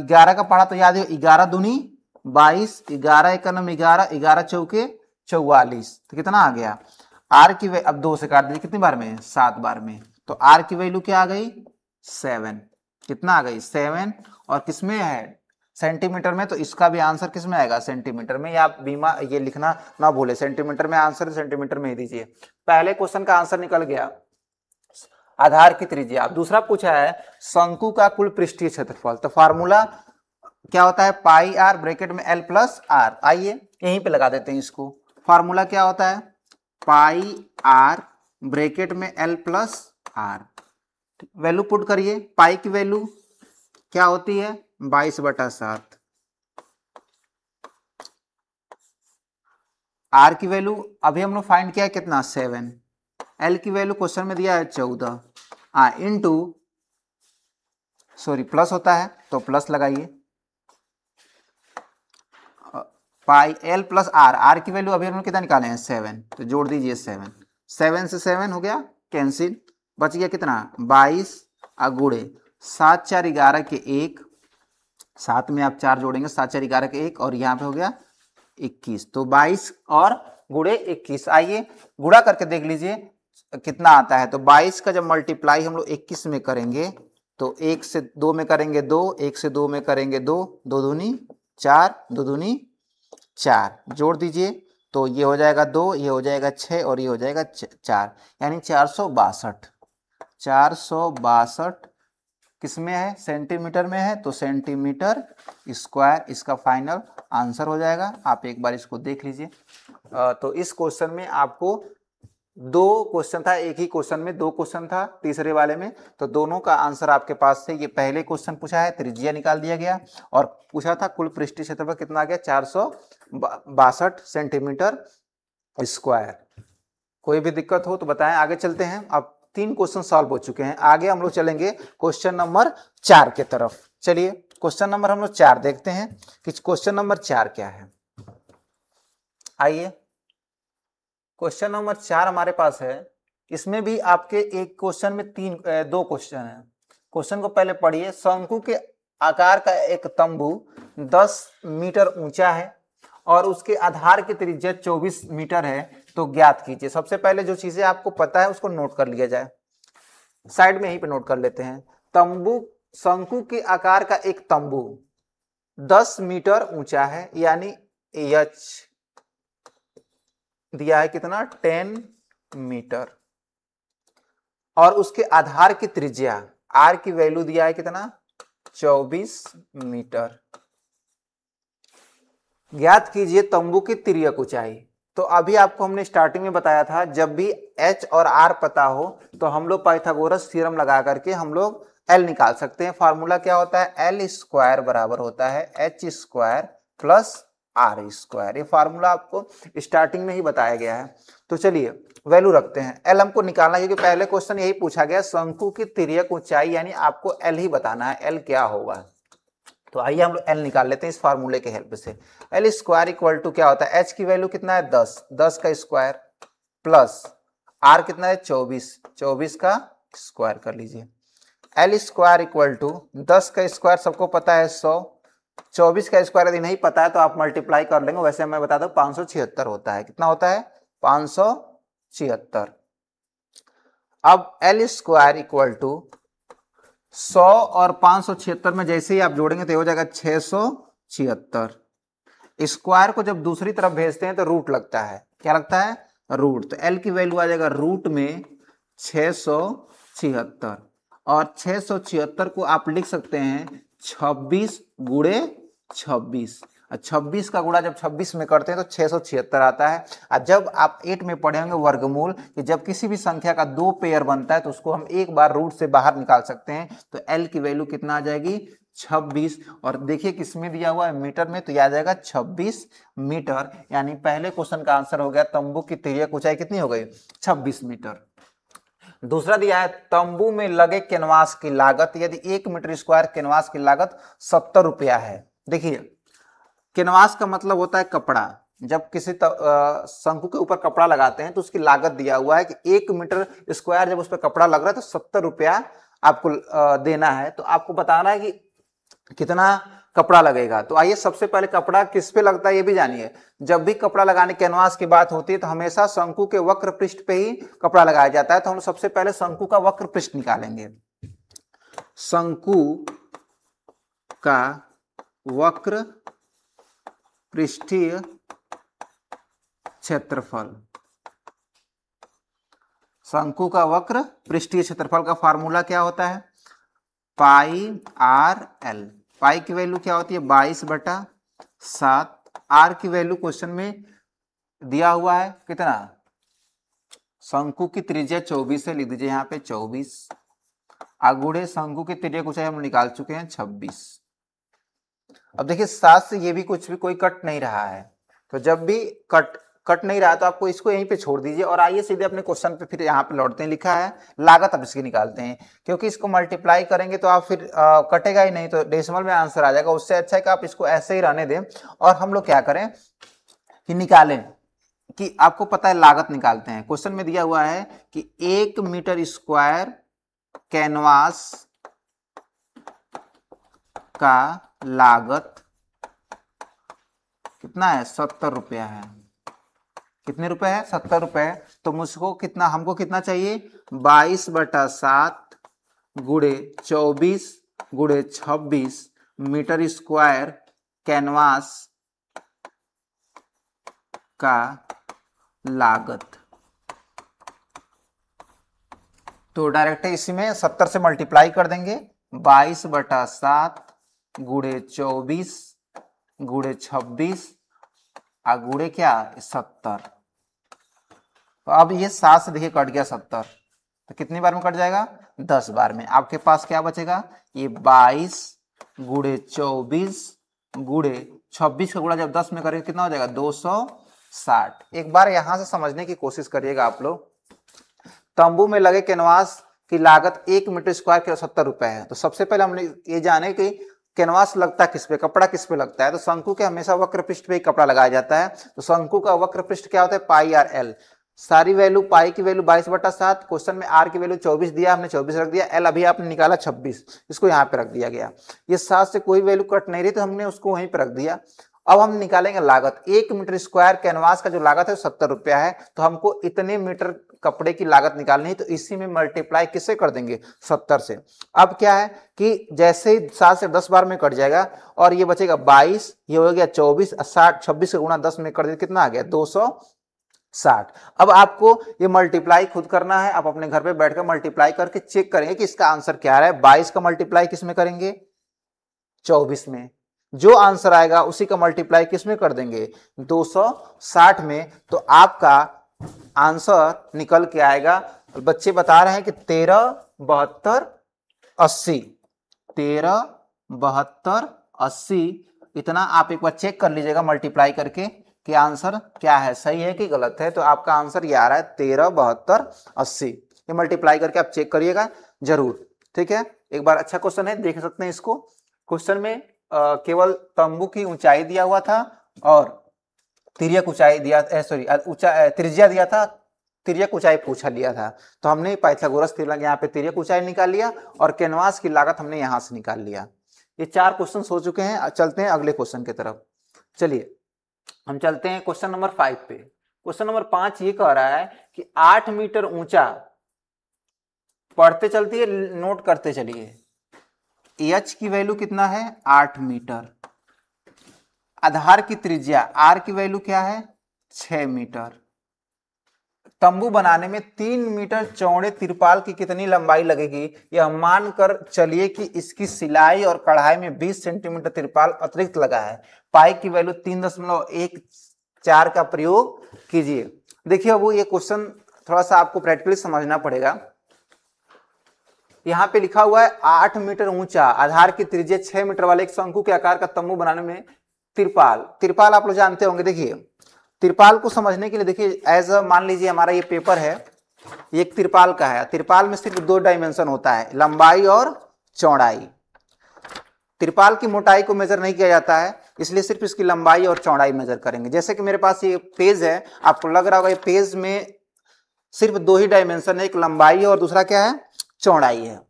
11 का पढ़ा तो याद है, 11 दूनी 22, 11 एक का नम 11, 11 चौके 44, तो कितना आ गया आर की वैल्यू, अब 2 से काट दीजिए कितनी बार में 7 बार में, तो आर की वैल्यू क्या आ गई 7। कितना आ गई 7, और किसमें है सेंटीमीटर में, तो इसका भी आंसर किसमें आएगा सेंटीमीटर में। या आप बीमा ये लिखना ना भूले, सेंटीमीटर में आंसर सेंटीमीटर में ही दीजिए। पहले क्वेश्चन का आंसर निकल गया, आधार की त्रिज्या। दूसरा पूछा है शंकु का कुल पृष्ठीय क्षेत्रफल, तो फार्मूला क्या होता है पाई आर ब्रैकेट में एल प्लस आर। आइए यहीं पे लगा देते हैं इसको। फार्मूला क्या होता है पाई आर ब्रैकेट में L plus R. Value put करिए, पाई की वैल्यू क्या होती है 22/7, आर की वैल्यू अभी हम लोग फाइंड किया है कितना 7, एल की वैल्यू क्वेश्चन में दिया है 14, इनटू सॉरी प्लस होता है तो प्लस लगाइए, pi L plus R, R की वैल्यू अभी हम लोग कितना निकाले हैं 7, तो जोड़ दीजिए 7, 7 से 7 हो गया कैंसिल, बच गया कितना 22 गुणे 7 4 11 के 1, 7 में आप 4 जोड़ेंगे 7 4 11 के 1, और यहाँ पे हो गया 21, तो 22 और गुणे 21। आइए गुणा करके देख लीजिए कितना आता है, तो 22 का जब मल्टीप्लाई हम लोग 21 में करेंगे तो 1 से 2 में करेंगे 2, 1 से 2 में करेंगे 2, 2 दूनी 4, 2 दूनी 4, जोड़ दीजिए तो ये हो जाएगा 2, ये हो जाएगा 6 और ये हो जाएगा 4, यानी 462। 462 किसमें है सेंटीमीटर में है, तो सेंटीमीटर स्क्वायर इसका फाइनल आंसर हो जाएगा। आप एक बार इसको देख लीजिए। तो इस क्वेश्चन में आपको 2 क्वेश्चन था, एक ही क्वेश्चन में 2 क्वेश्चन था तीसरे वाले में, तो दोनों का आंसर आपके पास से ये पहले क्वेश्चन पूछा है त्रिज्या निकाल दिया गया, और पूछा था कुल पृष्ठीय क्षेत्रफल कितना आ गया 462 सेंटीमीटर स्क्वायर। कोई भी दिक्कत हो तो बताएं, आगे चलते हैं। अब 3 क्वेश्चन सॉल्व हो चुके हैं, आगे हम लोग चलेंगे क्वेश्चन नंबर 4 के तरफ। चलिए क्वेश्चन नंबर हम लोग 4 देखते हैं कि क्वेश्चन नंबर 4 क्या है। आइए क्वेश्चन नंबर 4 हमारे पास है, इसमें भी आपके एक क्वेश्चन में 2 क्वेश्चन है। क्वेश्चन को पहले पढ़िए। शंकु के आकार का एक तंबू 10 मीटर ऊंचा है और उसके आधार की त्रिज्या 24 मीटर है, तो ज्ञात कीजिए। सबसे पहले जो चीजें आपको पता है उसको नोट कर लिया जाए, साइड में यहीं पे नोट कर लेते हैं। तंबू, शंकु के आकार का एक तंबू 10 मीटर ऊंचा है, यानी एच दिया है कितना 10 मीटर, और उसके आधार की त्रिज्या आर की वैल्यू दिया है कितना 24 मीटर। ज्ञात कीजिए तंबू की तिर्यक ऊंचाई। तो अभी आपको हमने स्टार्टिंग में बताया था, जब भी एच और आर पता हो तो हम लोग पाइथागोरस थ्योरम लगा करके हम लोग एल निकाल सकते हैं। फार्मूला क्या होता है एल स्क्वायर बराबर होता है H square plus R square. ये फार्मूला आपको स्टार्टिंग में ही बताया गया है। तो चलिए वैल्यू रखते हैं। एल हमको निकालना है क्योंकि पहले क्वेश्चन यही पूछा गया, शंकु की तिर्यक ऊंचाई, यानी आपको एल ही बताना है, एल क्या होगा। तो आइए हम लोग एल निकाल लेते हैं इस फार्मूले के हेल्प से। एल स्क्वायर इक्वल टू क्या होता है, एच की वैल्यू कितना है 10, 10 का स्क्वायर प्लस आर कितना है 24, 24 का स्क्वायर कर लीजिए। एल स्क्वायर इक्वल टू 10 का स्क्वायर सबको पता है 100, 24 का स्क्वायर यदि नहीं पता है तो आप मल्टीप्लाई कर लेंगे। वैसे मैं बता दूं 576 होता है। कितना होता है 576। अब एल स्क्वायर इक्वल टू 100 और 576 में जैसे ही आप जोड़ेंगे तो हो जाएगा 676। स्क्वायर को जब दूसरी तरफ भेजते हैं तो रूट लगता है, क्या लगता है रूट, तो एल की वैल्यू आ जाएगा रूट में 676, और 676 को आप लिख सकते हैं 26 गुणे 26। 26 का गुणा जब 26 में करते हैं तो 676 आता है। और जब आप 8 में पढ़े होंगे वर्गमूल कि जब किसी भी संख्या का 2 पेयर बनता है तो उसको हम एक बार रूट से बाहर निकाल सकते हैं, तो एल की वैल्यू कितना आ जाएगी 26। और देखिए किसमें दिया हुआ है मीटर में, तो यह आ जाएगा 26 मीटर। यानी पहले क्वेश्चन का आंसर हो गया तंबू की तिर्यक ऊंचाई कितनी हो गई 26 मीटर। दूसरा दिया है तंबू में लगे कैनवास की लागत यदि 1 मीटर स्क्वायर कैनवास की लागत 70 रुपया है। देखिए कैनवास का मतलब होता है कपड़ा। जब किसी शंकु के ऊपर कपड़ा लगाते हैं तो उसकी लागत दिया हुआ है कि 1 मीटर स्क्वायर जब उस पर कपड़ा लग रहा है तो 70 रुपया आपको देना है। तो आपको बताना है कि कितना कपड़ा लगेगा। तो आइए सबसे पहले कपड़ा किस पे लगता है ये भी जानिए। जब भी कपड़ा लगाने कैनवास की बात होती है तो हमेशा शंकु के वक्र पृष्ठ पे ही कपड़ा लगाया जाता है। तो हम सबसे पहले शंकु का वक्र पृष्ठ निकालेंगे। शंकु का वक्र पृष्ठीय क्षेत्रफल, शंकु का वक्र पृष्ठीय क्षेत्रफल का फार्मूला क्या होता है पाई आर एल। पाई की वैल्यू क्या होती है 22/7। आर की वैल्यू क्वेश्चन में दिया हुआ है कितना, शंकु की त्रिज्या 24 है, लिख दीजिए यहाँ पे 24। आगुड़े शंकु की त्रिज्या ऊंचाई हम निकाल चुके हैं 26। अब देखिए 7 से ये भी कुछ भी कोई कट नहीं रहा है, तो जब भी कट नहीं रहा तो आपको इसको यहीं पे छोड़ दीजिए। और आइए सीधे अपने क्वेश्चन पे फिर यहाँ पे लौटते हैं। लिखा है लागत अब इसकी निकालते हैं, क्योंकि इसको मल्टीप्लाई करेंगे तो आप फिर कटेगा ही नहीं, तो डेसिमल में आंसर आ जाएगा। उससे अच्छा है कि आप इसको ऐसे ही रहने दें और हम लोग क्या करें कि निकालें, कि आपको पता है लागत निकालते हैं। क्वेश्चन में दिया हुआ है कि 1 मीटर स्क्वायर कैनवास का लागत कितना है 70 रुपया है। कितने रुपए है 70 रुपए है। तो मुझको कितना, हमको कितना चाहिए 22/7 गुणे 24 गुणे 26 मीटर स्क्वायर कैनवास का लागत। तो डायरेक्ट इसी में 70 से मल्टीप्लाई कर देंगे। 22/7 गुणे 24 गुणे 26 गुणे क्या 70। तो अब ये 7 से देखिए कट गया 70, तो कितनी बार में कट जाएगा 10 बार में। आपके पास क्या बचेगा ये 22 गुणे 24 गुणे 26 का गुणा जब 10 में करेंगे कितना हो जाएगा 260। एक बार यहां से समझने की कोशिश करिएगा आप लोग। तंबू में लगे कैनवास की लागत 1 मीटर स्क्वायर के 70 रुपए है। तो सबसे पहले हमने ये जाने कि कैनवास लगता किस पे, कपड़ा किस पे लगता है। तो शंकु के हमेशा वक्र पृष्ठ पे ही कपड़ा लगाया जाता है। तो शंकु का वक्र पृष्ठ क्या होता है पाई आर एल। सारी वैल्यू, पाई की वैल्यू 22/7, क्वेश्चन में आर की वैल्यू 24 दिया, हमने 24 रख दिया, एल अभी आपने निकाला 26, इसको यहाँ पे रख दिया गया। ये 7 से कोई वैल्यू कट नहीं रही तो हमने उसको वहीं पे रख दिया। अब हम निकालेंगे लागत। 1 मीटर स्क्वायर कैनवास का जो लागत है 70 रुपया है। तो हमको इतने मीटर कपड़े की लागत निकालनी है, तो इसी में मल्टीप्लाई किससे कर देंगे 70 से। अब क्या है कि जैसे ही 7 से 10 बार में कट जाएगा और ये बचेगा 22, ये हो गया 24, 60 26 का गुणा 10 में कर दिया कितना आ गया 260। अब आपको ये मल्टीप्लाई खुद करना है। आप अपने घर पे बैठकर मल्टीप्लाई करके चेक करेंगे कि इसका आंसर क्या है। 22 का मल्टीप्लाई किस में करेंगे 24 में, जो आंसर आएगा उसी का मल्टीप्लाई किस में कर देंगे 260 में। तो आपका आंसर निकल के आएगा, बच्चे बता रहे हैं कि 13, 72, 80। 13, 72, 80 इतना आप एक बार चेक कर लीजिएगा मल्टीप्लाई करके कि आंसर क्या है, सही है कि गलत है। तो आपका आंसर ये आ रहा है 13, 72, 80। ये मल्टीप्लाई करके आप चेक करिएगा जरूर, ठीक है। एक बार अच्छा क्वेश्चन है, देख सकते हैं इसको। क्वेश्चन में केवल तंबू की ऊंचाई दिया हुआ था और तिर्यक ऊंचाई दिया, त्रिज्या दिया था, तिर्यक ऊंचाई पूछा लिया था। तो हमने पाइथागोरस थ्योरम यहाँ पे तिर्यक ऊंचाई निकाल लिया और कैनवास की लागत हमने यहां से निकाल लिया। ये 4 क्वेश्चन हो चुके हैं। चलते हैं अगले क्वेश्चन की तरफ। चलिए हम चलते हैं क्वेश्चन नंबर 5 पे। क्वेश्चन नंबर 5 ये कह रहा है कि 8 मीटर ऊंचा, पढ़ते चलती है नोट करते चलिए, एच की वैल्यू कितना है 8 मीटर। आधार की त्रिज्या आर की वैल्यू क्या है 6 मीटर। तंबू बनाने में 3 मीटर चौड़े तिरपाल की कितनी लंबाई लगेगी? यह मानकर चलिए कि इसकी सिलाई और कढ़ाई में 20 सेंटीमीटर तिरपाल अतिरिक्त लगा है। पाई की वैल्यू 3.14 का प्रयोग कीजिए। देखिए अब ये क्वेश्चन थोड़ा सा आपको प्रैक्टिकली समझना पड़ेगा। यहाँ पे लिखा हुआ है 8 मीटर ऊंचा आधार की त्रिज्या 6 मीटर वाले एक शंकु के आकार का तंबू बनाने में तिरपाल आप लोग जानते होंगे। देखिए तिरपाल को समझने के लिए देखिए एज मान लीजिए हमारा ये पेपर है, ये एक तिरपाल का है। तिरपाल में सिर्फ 2 डायमेंशन होता है, लंबाई और चौड़ाई। तिरपाल की मोटाई को मेजर नहीं किया जाता है, इसलिए सिर्फ इसकी लंबाई और चौड़ाई मेजर करेंगे। जैसे कि मेरे पास ये पेज है, आपको लग रहा होगा ये पेज में सिर्फ 2 ही डायमेंशन है, एक लंबाई है और दूसरा क्या है, चौड़ाई है।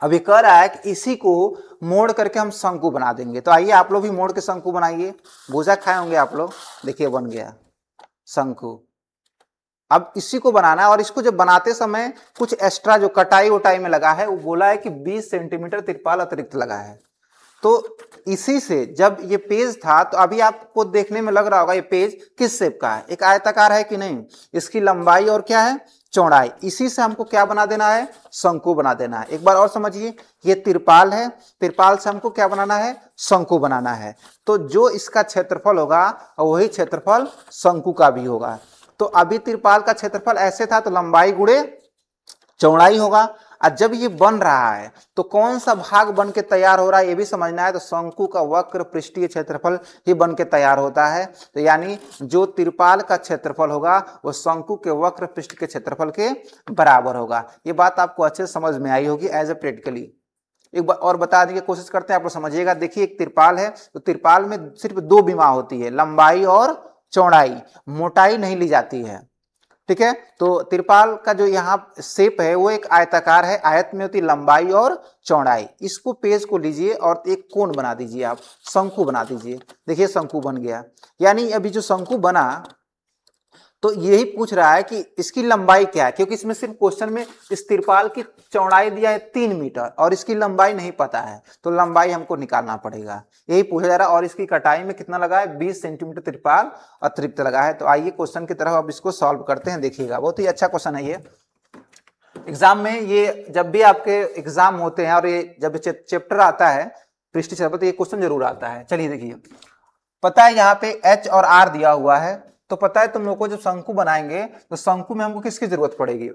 अब ये कह रहा है कि इसी को मोड़ करके हम शंकु बना देंगे। तो आइए आप लोग भी मोड़ के शंकु बनाइए। भूजा खाए होंगे आप लोग, देखिए बन गया शंकु। अब इसी को बनाना है और इसको जब बनाते समय कुछ एक्स्ट्रा जो कटाई उटाई में लगा है वो बोला है कि 20 सेंटीमीटर तिरपाल अतिरिक्त लगा है। तो इसी से जब ये पेज था तो अभी आपको देखने में लग रहा होगा ये पेज किस शेप का है, एक आयताकार है कि नहीं। इसकी लंबाई और क्या है, चौड़ाई। इसी से हमको क्या बना देना है, शंकु बना देना है। एक बार और समझिए, ये तिरपाल है, तिरपाल से हमको क्या बनाना है, शंकु बनाना है। तो जो इसका क्षेत्रफल होगा वही क्षेत्रफल शंकु का भी होगा। तो अभी तिरपाल का क्षेत्रफल ऐसे था तो लंबाई गुणे चौड़ाई होगा। और जब ये बन रहा है तो कौन सा भाग बन के तैयार हो रहा है ये भी समझना है। तो शंकु का वक्र पृष्ठीय क्षेत्रफल ही बन के तैयार होता है। तो यानी जो तिरपाल का क्षेत्रफल होगा वो शंकु के वक्र पृष्ठ के क्षेत्रफल के बराबर होगा। ये बात आपको अच्छे से समझ में आई होगी एज ए प्रैक्टिकली। एक बार और बता देंगे, कोशिश करते हैं आप लोग समझिएगा। देखिए एक तिरपाल है तो तिरपाल में सिर्फ 2 बीमा होती है, लंबाई और चौड़ाई, मोटाई नहीं ली जाती है। ठीक है, तो तिरपाल का जो यहाँ शेप है वो एक आयताकार है, आयत में होती लंबाई और चौड़ाई। इसको पेज को लीजिए और एक कोण बना दीजिए, आप शंकु बना दीजिए। देखिए शंकु बन गया। यानी अभी जो शंकु बना तो यही पूछ रहा है कि इसकी लंबाई क्या है, क्योंकि इसमें सिर्फ क्वेश्चन में इस तिरपाल की चौड़ाई दिया है 3 मीटर और इसकी लंबाई नहीं पता है, तो लंबाई हमको निकालना पड़ेगा, यही पूछा जा रहा है। और इसकी कटाई में कितना लगा है, 20 सेंटीमीटर तिरपाल अतिरिक्त लगा है। तो आइए क्वेश्चन की तरफ अब इसको सॉल्व करते हैं। देखिएगा बहुत ही अच्छा क्वेश्चन है ये। एग्जाम में ये जब भी आपके एग्जाम होते हैं और ये जब चैप्टर आता है पृष्ठीय क्षेत्रफल तो ये क्वेश्चन जरूर आता है। चलिए देखिए, पता है यहाँ पे H और R दिया हुआ है, तो पता है तुम लोग को जब शंकु बनाएंगे तो शंकु में हमको किसकी जरूरत पड़ेगी,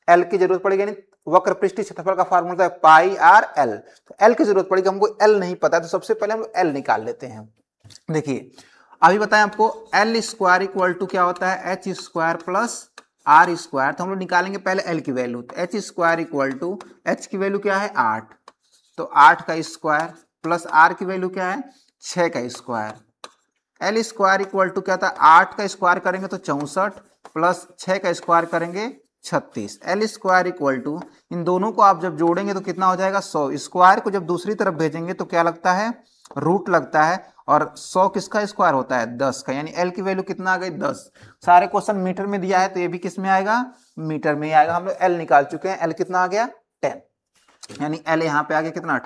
L की जरूरत पड़ेगी। यानी वक्र पृष्ठीय क्षेत्रफल का फार्मूला है पाई आर एल, तो L की जरूरत पड़ेगी। हमको L नहीं पता है तो सबसे पहले हम L निकाल लेते हैं। देखिए अभी बताएं आपको L स्क्वायर इक्वल टू क्या होता है, H square plus R square. तो हम लोग निकालेंगे पहले L की वैल्यू। तो H square equal to H की वैल्यू क्या है 8, तो 8 का स्क्वायर प्लस R की वैल्यू क्या है 6 का square. L square equal to क्या था, 8 का स्क्वायर करेंगे तो 64 प्लस 6 का स्क्वायर करेंगे 36। L स्क्वायर इक्वल टू, इन दोनों को आप जब जोड़ेंगे तो कितना हो जाएगा 100। स्क्वायर को जब दूसरी तरफ भेजेंगे तो क्या लगता है, रूट लगता है। और 100 किसका स्क्वायर होता है 10 का, यानी L की वैल्यू कितना आ गई 10। सारे क्वेश्चन मीटर में दिया है तो ये भी किस में आएगा, मीटर में ही आएगा। हम लोग L निकाल चुके हैं, L कितना आ गया 10, यानी L यहाँ पे आ गया कितना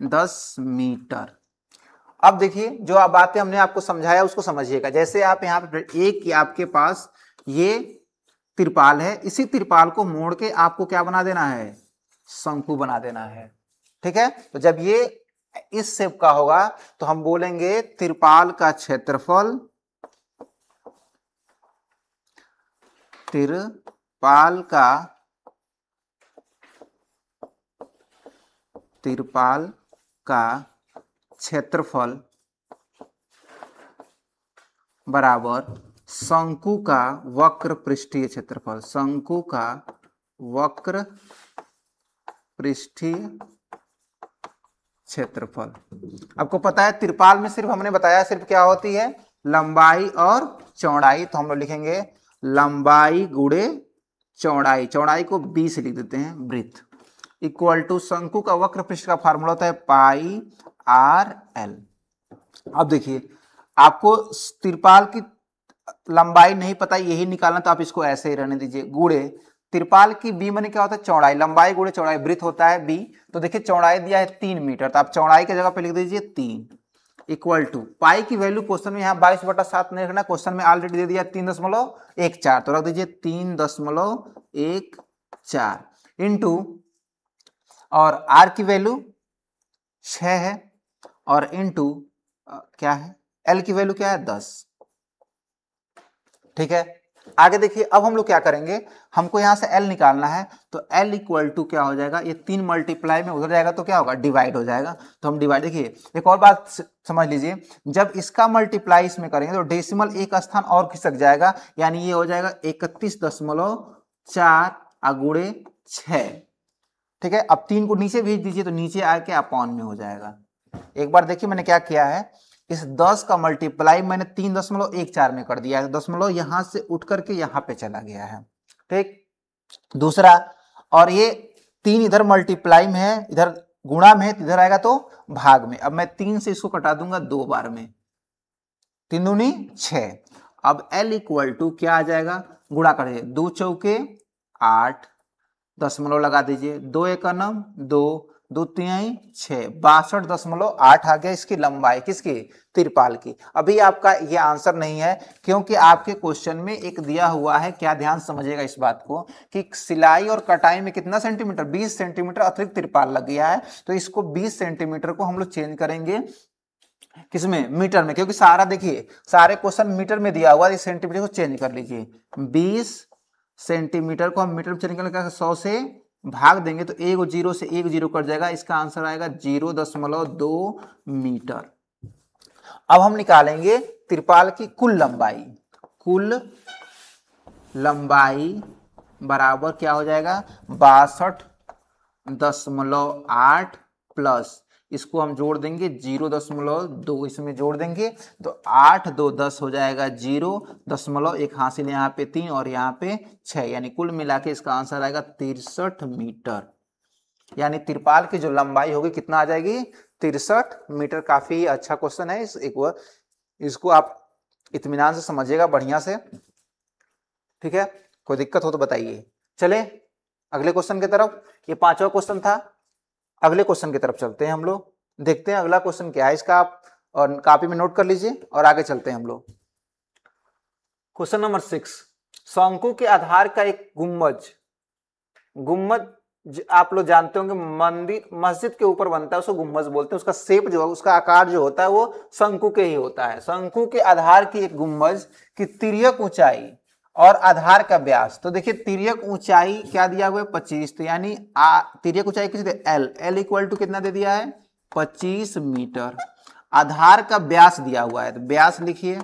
10 मीटर। अब देखिए जो आप बातें हमने आपको समझाया उसको समझिएगा। जैसे आप यहाँ पे एक आपके पास ये तिरपाल है, इसी तिरपाल को मोड़ के आपको क्या बना देना है, शंकु बना देना है। ठीक है, तो जब ये इस शेप का होगा तो हम बोलेंगे तिरपाल का क्षेत्रफल, तिरपाल का क्षेत्रफल बराबर शंकु का वक्र पृष्ठीय क्षेत्रफल, शंकु का वक्र पृष्ठीय क्षेत्रफल। आपको पता है तिरपाल में सिर्फ हमने बताया सिर्फ क्या होती है, लंबाई और चौड़ाई। तो हम लोग लिखेंगे लंबाई गुणे चौड़ाई, चौड़ाई को 20 लिख देते हैं ब्रीथ, इक्वल टू शंकु का वक्र पृष्ठ का फार्मूला होता है पाई आर एल। अब देखिए आपको तिरपाल की लंबाई नहीं पता, यही निकालना, तो आप इसको ऐसे ही रहने दीजिए। गुणे तिरपाल की बी माने क्या होता है चौड़ाई, लंबाई गुणे चौड़ाई, वृत्त होता है बी। तो देखिए चौड़ाई दिया है 3 मीटर, तो आप चौड़ाई की जगह पे लिख दीजिए 3, इक्वल टू पाई की वैल्यू क्वेश्चन में यहाँ 22/7 नहीं रखना, क्वेश्चन में ऑलरेडी दे दिया 3.14, तो रख दीजिए 3.14 इंटू, और आर की वैल्यू 6 है, और इंटू क्या है, एल की वैल्यू क्या है 10। ठीक है, आगे देखिए अब हम लोग क्या करेंगे, हमको यहां से L निकालना है, तो L इक्वल टू क्या हो जाएगा, ये 3 मल्टीप्लाई में उधर जाएगा तो क्या होगा, डिवाइड हो जाएगा। तो हम डिवाइड, देखिए एक और बात समझ लीजिए, जब इसका मल्टीप्लाई इसमें करेंगे तो डेसिमल एक स्थान और खिसक जाएगा, यानी ये हो जाएगा 31.4 गुणे 6। ठीक है, अब 3 को नीचे भेज दीजिए तो नीचे आके अपॉन में हो जाएगा। एक बार देखिए मैंने क्या किया है, इस 10 का मल्टीप्लाई मैंने 3.14 में कर दिया है, दशमलव यहां से उठ करके यहां पे चला गया है। ठीक, दूसरा, और ये 3 इधर मल्टीप्लाई में है, इधर गुणा में है, इधर आएगा तो भाग में। अब मैं 3 से इसको कटा दूंगा 2 बार में, 3 दूनी 6। अब L इक्वल टू क्या आ जाएगा, गुणा कर दीजिए, 2 चौके 8, दशमलव लगा दीजिए, 2 एकम 2, 2 तिहाई 6, 62.8 आ गया इसकी लंबाई, किसकी, तिरपाल की। अभी आपका ये आंसर नहीं है, क्योंकि आपके क्वेश्चन में एक दिया हुआ है, क्या ध्यान समझिएगा इस बात को, कि सिलाई और कटाई में कितना सेंटीमीटर, 20 सेंटीमीटर अतिरिक्त तिरपाल लग गया है, तो इसको 20 सेंटीमीटर को हम लोग चेंज करेंगे किसमें, मीटर में, क्योंकि सारा देखिए सारे क्वेश्चन मीटर में दिया हुआ है, इस सेंटीमीटर को चेंज कर लीजिए, 20 सेंटीमीटर को हम मीटर में चेंज करके 100 से भाग देंगे तो एक 0 से एक 0 कट जाएगा, इसका आंसर आएगा 0.2 मीटर। अब हम निकालेंगे तिरपाल की कुल लंबाई, कुल लंबाई बराबर क्या हो जाएगा, 62.8 प्लस इसको हम जोड़ देंगे 0.2, इसमें जोड़ देंगे तो 8 2 10 हो जाएगा 0.1 हासिल, यहाँ पे 3 और यहाँ पे 6, यानी कुल मिला के इसका आंसर आएगा 63 मीटर। यानी तिरपाल की जो लंबाई होगी कितना आ जाएगी, 63 मीटर। काफी अच्छा क्वेश्चन है, इसको आप इत्मीनान से समझिएगा बढ़िया से। ठीक है, कोई दिक्कत हो तो बताइए। चले अगले क्वेश्चन की तरफ, ये 5वां क्वेश्चन था। अगले क्वेश्चन की तरफ चलते हैं हम लोग, देखते हैं अगला क्वेश्चन क्या है इसका, आप और कॉपी में नोट कर लीजिए और आगे चलते हैं हम लोग। क्वेश्चन नंबर 6, शंकु के आधार का एक गुम्बज, गुम्बज आप लोग जानते होंगे मंदिर मस्जिद के ऊपर बनता है, उसको गुम्बज बोलते हैं। उसका शेप जो है, उसका आकार जो होता है वो शंकु के ही होता है। शंकु के आधार की एक गुम्बज की तिर्यक ऊंचाई और आधार का व्यास, तो देखिए तिर्यक ऊंचाई क्या दिया हुआ है 25, तो यानी तिर्यक ऊंचाई कितनी है, L इक्वल टू कितना दे दिया है 25 मीटर। आधार का व्यास दिया हुआ है, तो व्यास लिखिए,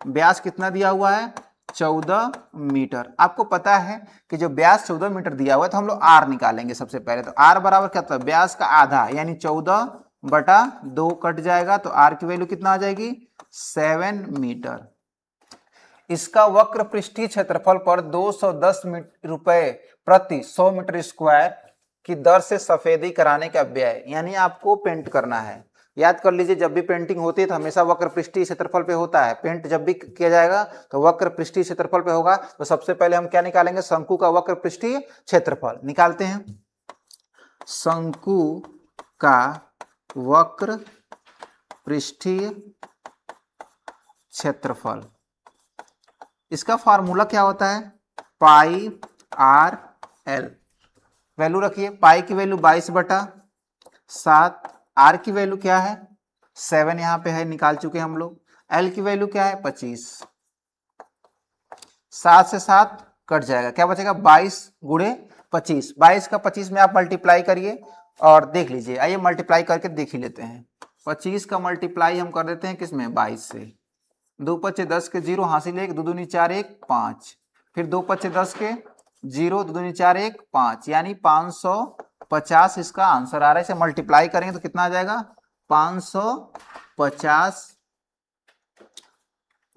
व्यास कितना दिया हुआ है 14 मीटर। आपको पता है कि जो व्यास 14 मीटर दिया हुआ है तो हम लोग R निकालेंगे सबसे पहले। तो R बराबर क्या था, व्यास का आधा यानी 14/2 कट जाएगा, तो R की वैल्यू कितना आ जाएगी 7 मीटर। इसका वक्र पृष्ठीय क्षेत्रफल पर 210 रुपए प्रति 100 मीटर स्क्वायर की दर से सफेदी कराने का व्यय, यानी आपको पेंट करना है। याद कर लीजिए, जब भी पेंटिंग होती है तो हमेशा वक्र पृष्ठीय क्षेत्रफल पे होता है। पेंट जब भी किया जाएगा तो वक्र पृष्ठीय क्षेत्रफल पे होगा। तो सबसे पहले हम क्या निकालेंगे, शंकु का वक्र पृष्ठीय क्षेत्रफल निकालते हैं। शंकु का वक्र पृष्ठीय क्षेत्रफल, इसका फार्मूला क्या होता है, पाई आर एल। वैल्यू रखिए, पाई की वैल्यू 22/7, आर की वैल्यू क्या है 7, यहां पे है निकाल चुके हम लोग। एल की वैल्यू क्या है 25, 7 से 7 कट जाएगा, क्या बचेगा 22 गुणे 25। 22 का 25 में आप मल्टीप्लाई करिए और देख लीजिए। आइए मल्टीप्लाई करके देख ही लेते हैं। 25 का मल्टीप्लाई हम कर देते हैं किसमें 22 से, 2 5 10 के 0 हासिल 1, 2 दूनी 4 1 5, फिर 2 5 10 के 0, 2 दूनी 4 1 5, यानी 550 इसका आंसर आ रहा है। इसे मल्टीप्लाई करेंगे तो कितना आ जाएगा 550,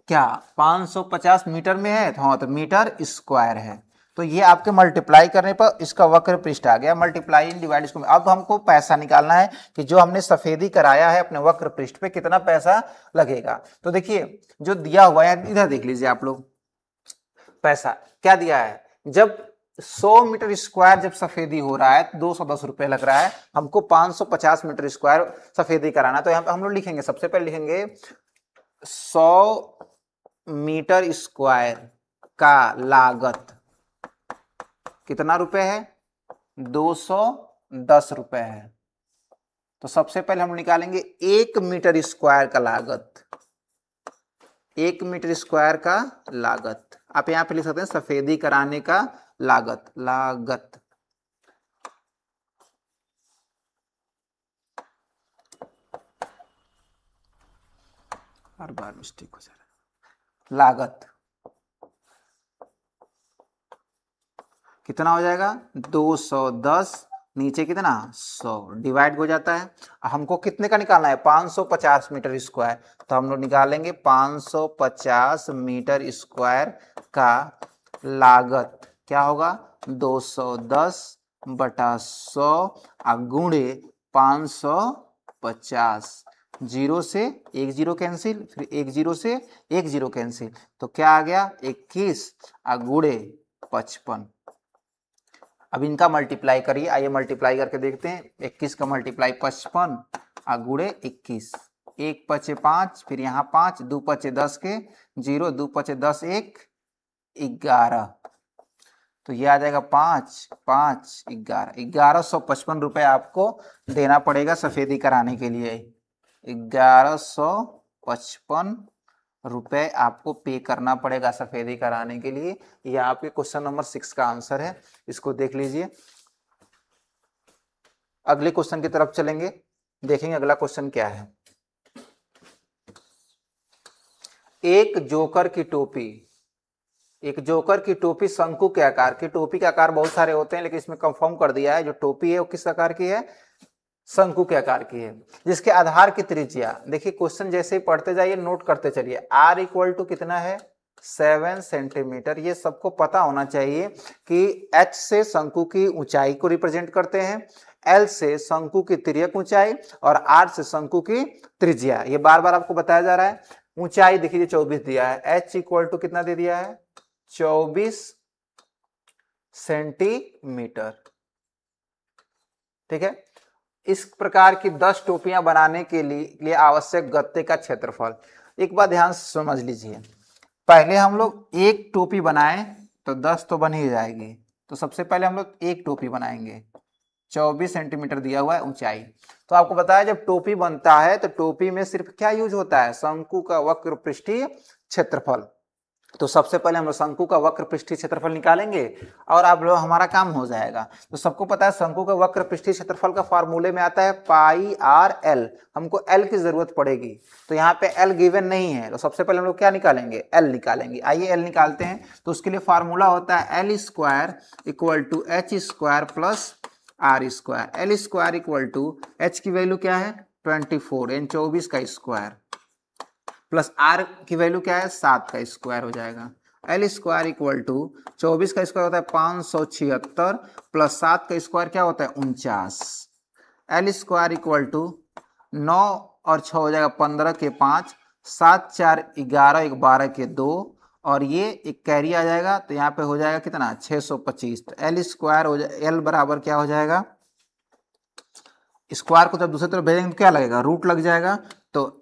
क्या 550 मीटर में है, हाँ तो मीटर स्क्वायर है। तो ये आपके मल्टीप्लाई करने पर इसका वक्र पृष्ठ आ गया। मल्टीप्लाई डिवाइड इसको, अब हमको पैसा निकालना है कि जो हमने सफेदी कराया है अपने वक्र पृष्ठ पे कितना पैसा लगेगा। तो देखिए जो दिया हुआ है इधर देख लीजिए आप लोग, पैसा क्या दिया है, जब 100 मीटर स्क्वायर जब सफेदी हो रहा है तो 210 रुपए लग रहा है, हमको 550 मीटर स्क्वायर सफेदी कराना। तो यहाँ पे हम लोग लिखेंगे, सबसे पहले लिखेंगे 100 मीटर स्क्वायर का लागत कितना रुपए है, 210 रुपए है। तो सबसे पहले हम निकालेंगे 1 मीटर स्क्वायर का लागत, 1 मीटर स्क्वायर का लागत। आप यहां पे लिख सकते हैं सफेदी कराने का लागत, लागत। हर बार मिस्टेक हो जा रहा है। लागत कितना हो जाएगा, 210 नीचे कितना 100 डिवाइड हो जाता है। हमको कितने का निकालना है, 550 मीटर स्क्वायर। तो हम लोग निकालेंगे 550 मीटर स्क्वायर का लागत क्या होगा, 210 बटा 100 गुणे 550। जीरो से एक जीरो कैंसिल, फिर एक जीरो से एक जीरो कैंसिल, तो क्या आ गया 21 गुणे 55। अब इनका मल्टीप्लाई करिए, आइए मल्टीप्लाई करके देखते हैं। 21 का मल्टीप्लाई 55 गुणे 21, 1 पचे 5, फिर यहाँ 5, 2 पचे 10 के 0, 2 पचे 10, 1 11। तो ये आ जाएगा 5 5 11, 1155 रुपए आपको देना पड़ेगा सफेदी कराने के लिए। 1155 रुपए आपको पे करना पड़ेगा सफेदी कराने के लिए। यह आपके क्वेश्चन नंबर 6 का आंसर है, इसको देख लीजिए। अगले क्वेश्चन की तरफ चलेंगे, देखेंगे अगला क्वेश्चन क्या है। एक जोकर की टोपी, एक जोकर की टोपी शंकु के आकार की, टोपी के आकार बहुत सारे होते हैं लेकिन इसमें कंफर्म कर दिया है जो टोपी है वो किस आकार की है, शंकु के आकार की है, जिसके आधार की त्रिज्या, देखिए क्वेश्चन जैसे ही पढ़ते जाइए नोट करते चलिए। r इक्वल टू कितना है, 7 सेंटीमीटर। ये सबको पता होना चाहिए कि h से शंकु की ऊंचाई को रिप्रेजेंट करते हैं, l से शंकु की तिर्यक ऊंचाई और r से शंकु की त्रिज्या। ये बार बार आपको बताया जा रहा है। ऊंचाई देखिए 24 दिया है, h इक्वल टू कितना दे दिया है, 24 सेंटीमीटर। ठीक है, इस प्रकार की 10 टोपियां बनाने के लिए आवश्यक गत्ते का क्षेत्रफल। एक बात ध्यान से समझ लीजिए, पहले हम लोग एक टोपी बनाए तो 10 तो बन ही जाएगी। तो सबसे पहले हम लोग एक टोपी बनाएंगे, 24 सेंटीमीटर दिया हुआ है ऊंचाई। तो आपको बताया जब टोपी बनता है तो टोपी में सिर्फ क्या यूज होता है, शंकु का वक्र पृष्ठीय क्षेत्रफल। तो सबसे पहले हम लोग शंकु का वक्र पृष्ठीय क्षेत्रफल निकालेंगे और आप लोग हमारा काम हो जाएगा। तो सबको पता है शंकु का वक्र पृष्ठीय क्षेत्रफल का फार्मूले में आता है पाई आर एल, हमको एल की जरूरत पड़ेगी। तो यहाँ पे एल गिवन नहीं है, तो सबसे पहले हम लोग क्या निकालेंगे, एल निकालेंगे। आइए एल निकालते हैं। तो उसके लिए फार्मूला होता है L square equal to H square plus R square. L square equal to H की वैल्यू क्या है 24 यानी 24 का स्क्वायर प्लस आर की वैल्यू क्या है 7 का स्क्वायर हो जाएगा। एल स्क्वायर इक्वल टू 24 का स्क्वायर होता है 576 प्लस 7 का स्क्वायर क्या होता है 49। एल स्क्वायर इक्वल टू 9 और 6 हो जाएगा 15 के 5, 7 4 11, 12 के 2 और ये एक कैरी आ जाएगा। तो यहाँ पे हो जाएगा कितना 625। तो एल स्क्वायर हो जाए, एल बराबर क्या हो जाएगा, स्क्वायर को जब दूसरी तरफ भेजेंगे तो क्या लगेगा, रूट लग जाएगा। तो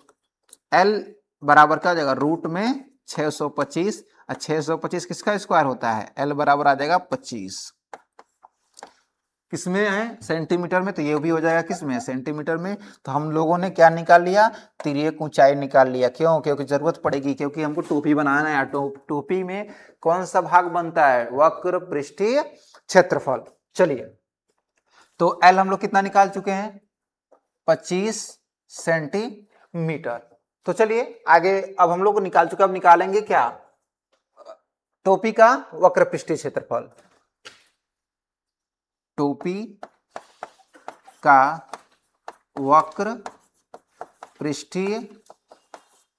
एल बराबर क्या हो जाएगा, रूट में 625 और 625 किसका स्क्वायर होता है, एल बराबर आ जाएगा 25। किसमें है, सेंटीमीटर में। तो ये भी हो जाएगा किसमें, सेंटीमीटर में। तो हम लोगों ने क्या निकाल लिया, तिर्यक ऊंचाई निकाल लिया। क्यों, क्योंकि जरूरत पड़ेगी, क्योंकि हमको टोपी बनाना है। टोपी में कौन सा भाग बनता है, वक्र पृष्ठीय क्षेत्रफल। चलिए, तो एल हम लोग कितना निकाल चुके हैं 25 सेंटीमीटर। तो चलिए आगे, अब हम लोग निकाल चुके, अब निकालेंगे क्या, टोपी का वक्र पृष्ठीय क्षेत्रफल। टोपी का वक्र पृष्ठीय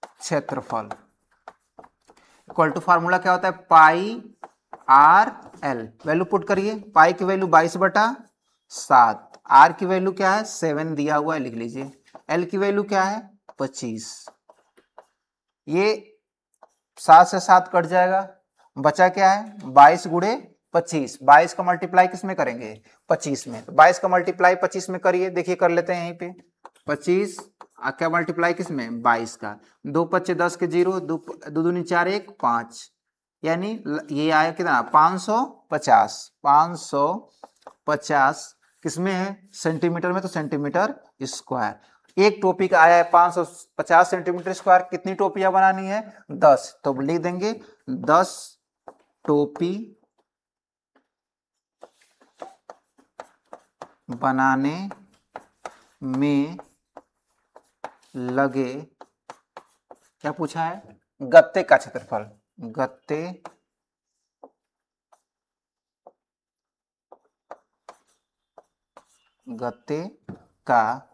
क्षेत्रफल इक्वल टू फार्मूला क्या होता है, pi R L. Value put करिए, पाई की वैल्यू 22/7, आर की वैल्यू क्या है 7 दिया हुआ है, लिख लीजिए। एल की वैल्यू क्या है 25। ये 7 से 7 कट जाएगा, बचा क्या है 22 गुणे 25, 22 का मल्टीप्लाई किस में करेंगे? 25 में। तो 22 का मल्टीप्लाई 25 में करिए, देखिए कर लेते हैं यहीं पे। 25 क्या मल्टीप्लाई किस में? 22 का। 2 पच्चे 10 के 0, 2 दूनी 4 1 5, यानी ये आया कितना? 550। 550 किस में है? सेंटीमीटर में, तो सेंटीमीटर स्क्वायर। एक टोपी का आया है 550 सेंटीमीटर स्क्वायर। कितनी टोपियां बनानी है? 10। तो लिख देंगे 10 टोपी बनाने में लगे, क्या पूछा है? गत्ते का क्षेत्रफल। गत्ते का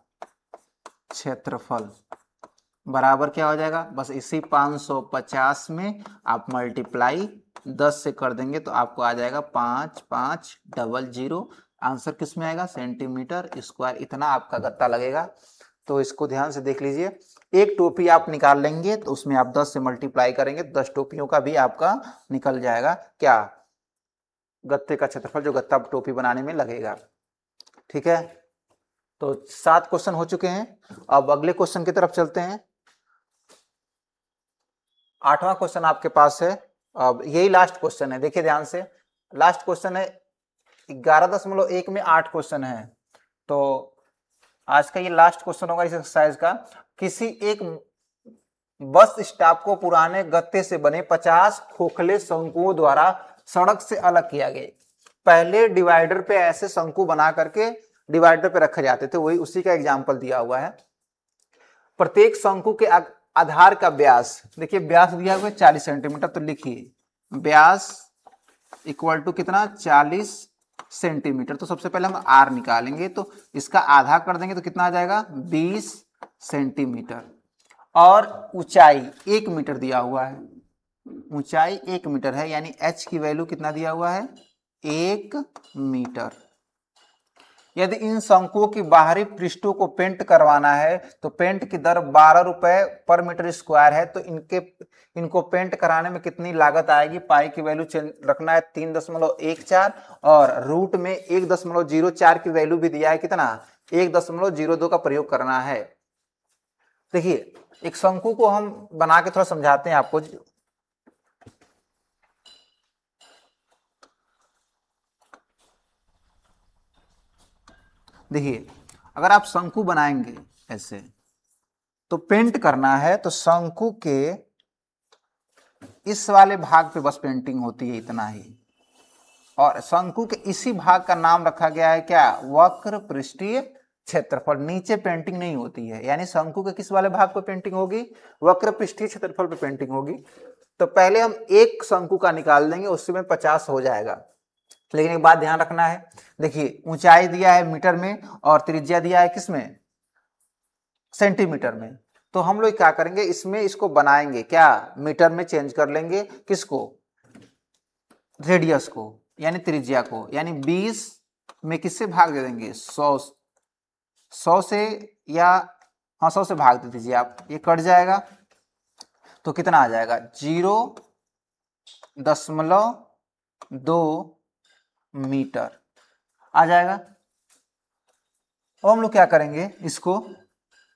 क्षेत्रफल बराबर क्या हो जाएगा? बस इसी 550 में आप मल्टीप्लाई 10 से कर देंगे तो आपको आ जाएगा 5500। आंसर किस में आएगा? Centimetre square. इतना आपका गत्ता लगेगा। तो इसको ध्यान से देख लीजिए। एक टोपी आप निकाल लेंगे तो उसमें आप 10 से मल्टीप्लाई करेंगे, 10 टोपियों का भी आपका निकल जाएगा क्या? गत्ते का क्षेत्रफल, जो गत्ता टोपी बनाने में लगेगा। ठीक है, तो 7 क्वेश्चन हो चुके हैं। अब अगले क्वेश्चन की तरफ चलते हैं। 8वां क्वेश्चन आपके पास है। अब यही लास्ट क्वेश्चन है, देखिए ध्यान से। लास्ट क्वेश्चन है 11.1 में 8 क्वेश्चन है। तो आज का ये लास्ट क्वेश्चन होगा इस एक्सरसाइज का। किसी एक बस स्टॉप को पुराने गत्ते से बने 50 खोखले शंकुओं द्वारा सड़क से अलग किया गया। पहले डिवाइडर पे ऐसे शंकु बना करके डिवाइडर पे रखे जाते थे, वही उसी का एग्जाम्पल दिया हुआ है। प्रत्येक शंकु के आधार का व्यास, देखिए व्यास दिया हुआ है 40 सेंटीमीटर। तो लिखिए व्यास इक्वल टू कितना? 40 सेंटीमीटर। तो सबसे पहले हम आर निकालेंगे, तो इसका आधा कर देंगे तो कितना आ जाएगा? 20 सेंटीमीटर। और ऊंचाई 1 मीटर दिया हुआ है। ऊंचाई 1 मीटर है, यानी एच की वैल्यू कितना दिया हुआ है? 1 मीटर। यदि इन शंकुओं की बाहरी पृष्ठों को पेंट करवाना है तो पेंट की दर 12 रुपए पर मीटर स्क्वायर है। तो इनको पेंट कराने में कितनी लागत आएगी? पाई की वैल्यू रखना है 3.14 और रूट में 1.04 की वैल्यू भी दिया है। कितना? 1.02 का प्रयोग करना है। देखिए एक शंकु को हम बना के थोड़ा समझाते हैं आपको। देखिए अगर आप शंकु बनाएंगे ऐसे, तो पेंट करना है तो शंकु के इस वाले भाग पे बस पेंटिंग होती है, इतना ही। और शंकु के इसी भाग का नाम रखा गया है क्या? वक्र पृष्ठीय क्षेत्रफल। नीचे पेंटिंग नहीं होती है, यानी शंकु के किस वाले भाग पे पेंटिंग होगी? वक्र पृष्ठीय क्षेत्रफल पे पेंटिंग होगी। तो पहले हम एक शंकु का निकाल देंगे, उसमें 50 हो जाएगा। लेकिन एक बात ध्यान रखना है, देखिए ऊंचाई दिया है मीटर में और त्रिज्या दिया है किसमें? सेंटीमीटर में। तो हम लोग क्या करेंगे, इसमें इसको बनाएंगे क्या? मीटर में चेंज कर लेंगे। किसको? रेडियस को, यानी त्रिज्या को। यानी 20 में किससे भाग दे देंगे? 100 से, या हाँ 100 से भाग दे दीजिए आप, ये कट जाएगा तो कितना आ जाएगा? 0.2 मीटर आ जाएगा। अब हम लोग क्या करेंगे, इसको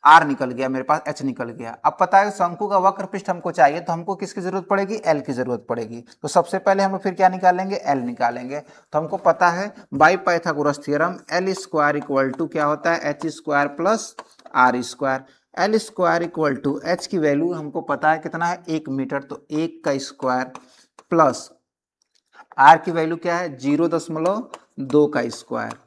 आर निकल गया मेरे पास, एच निकल गया। अब पता है शंकु का वक्र पृष्ठ हमको चाहिए, तो हमको किसकी जरूरत पड़ेगी? एल की जरूरत पड़ेगी। तो सबसे पहले हम लोग फिर क्या निकालेंगे? एल निकालेंगे। तो हमको पता है by Pythagoras theorem L square equal to क्या होता है? H square plus R square. L square equal to H की वैल्यू हमको पता है कितना है? 1 मीटर। तो 1 का स्क्वायर प्लस आर की वैल्यू क्या है? 0.2 का स्क्वायर।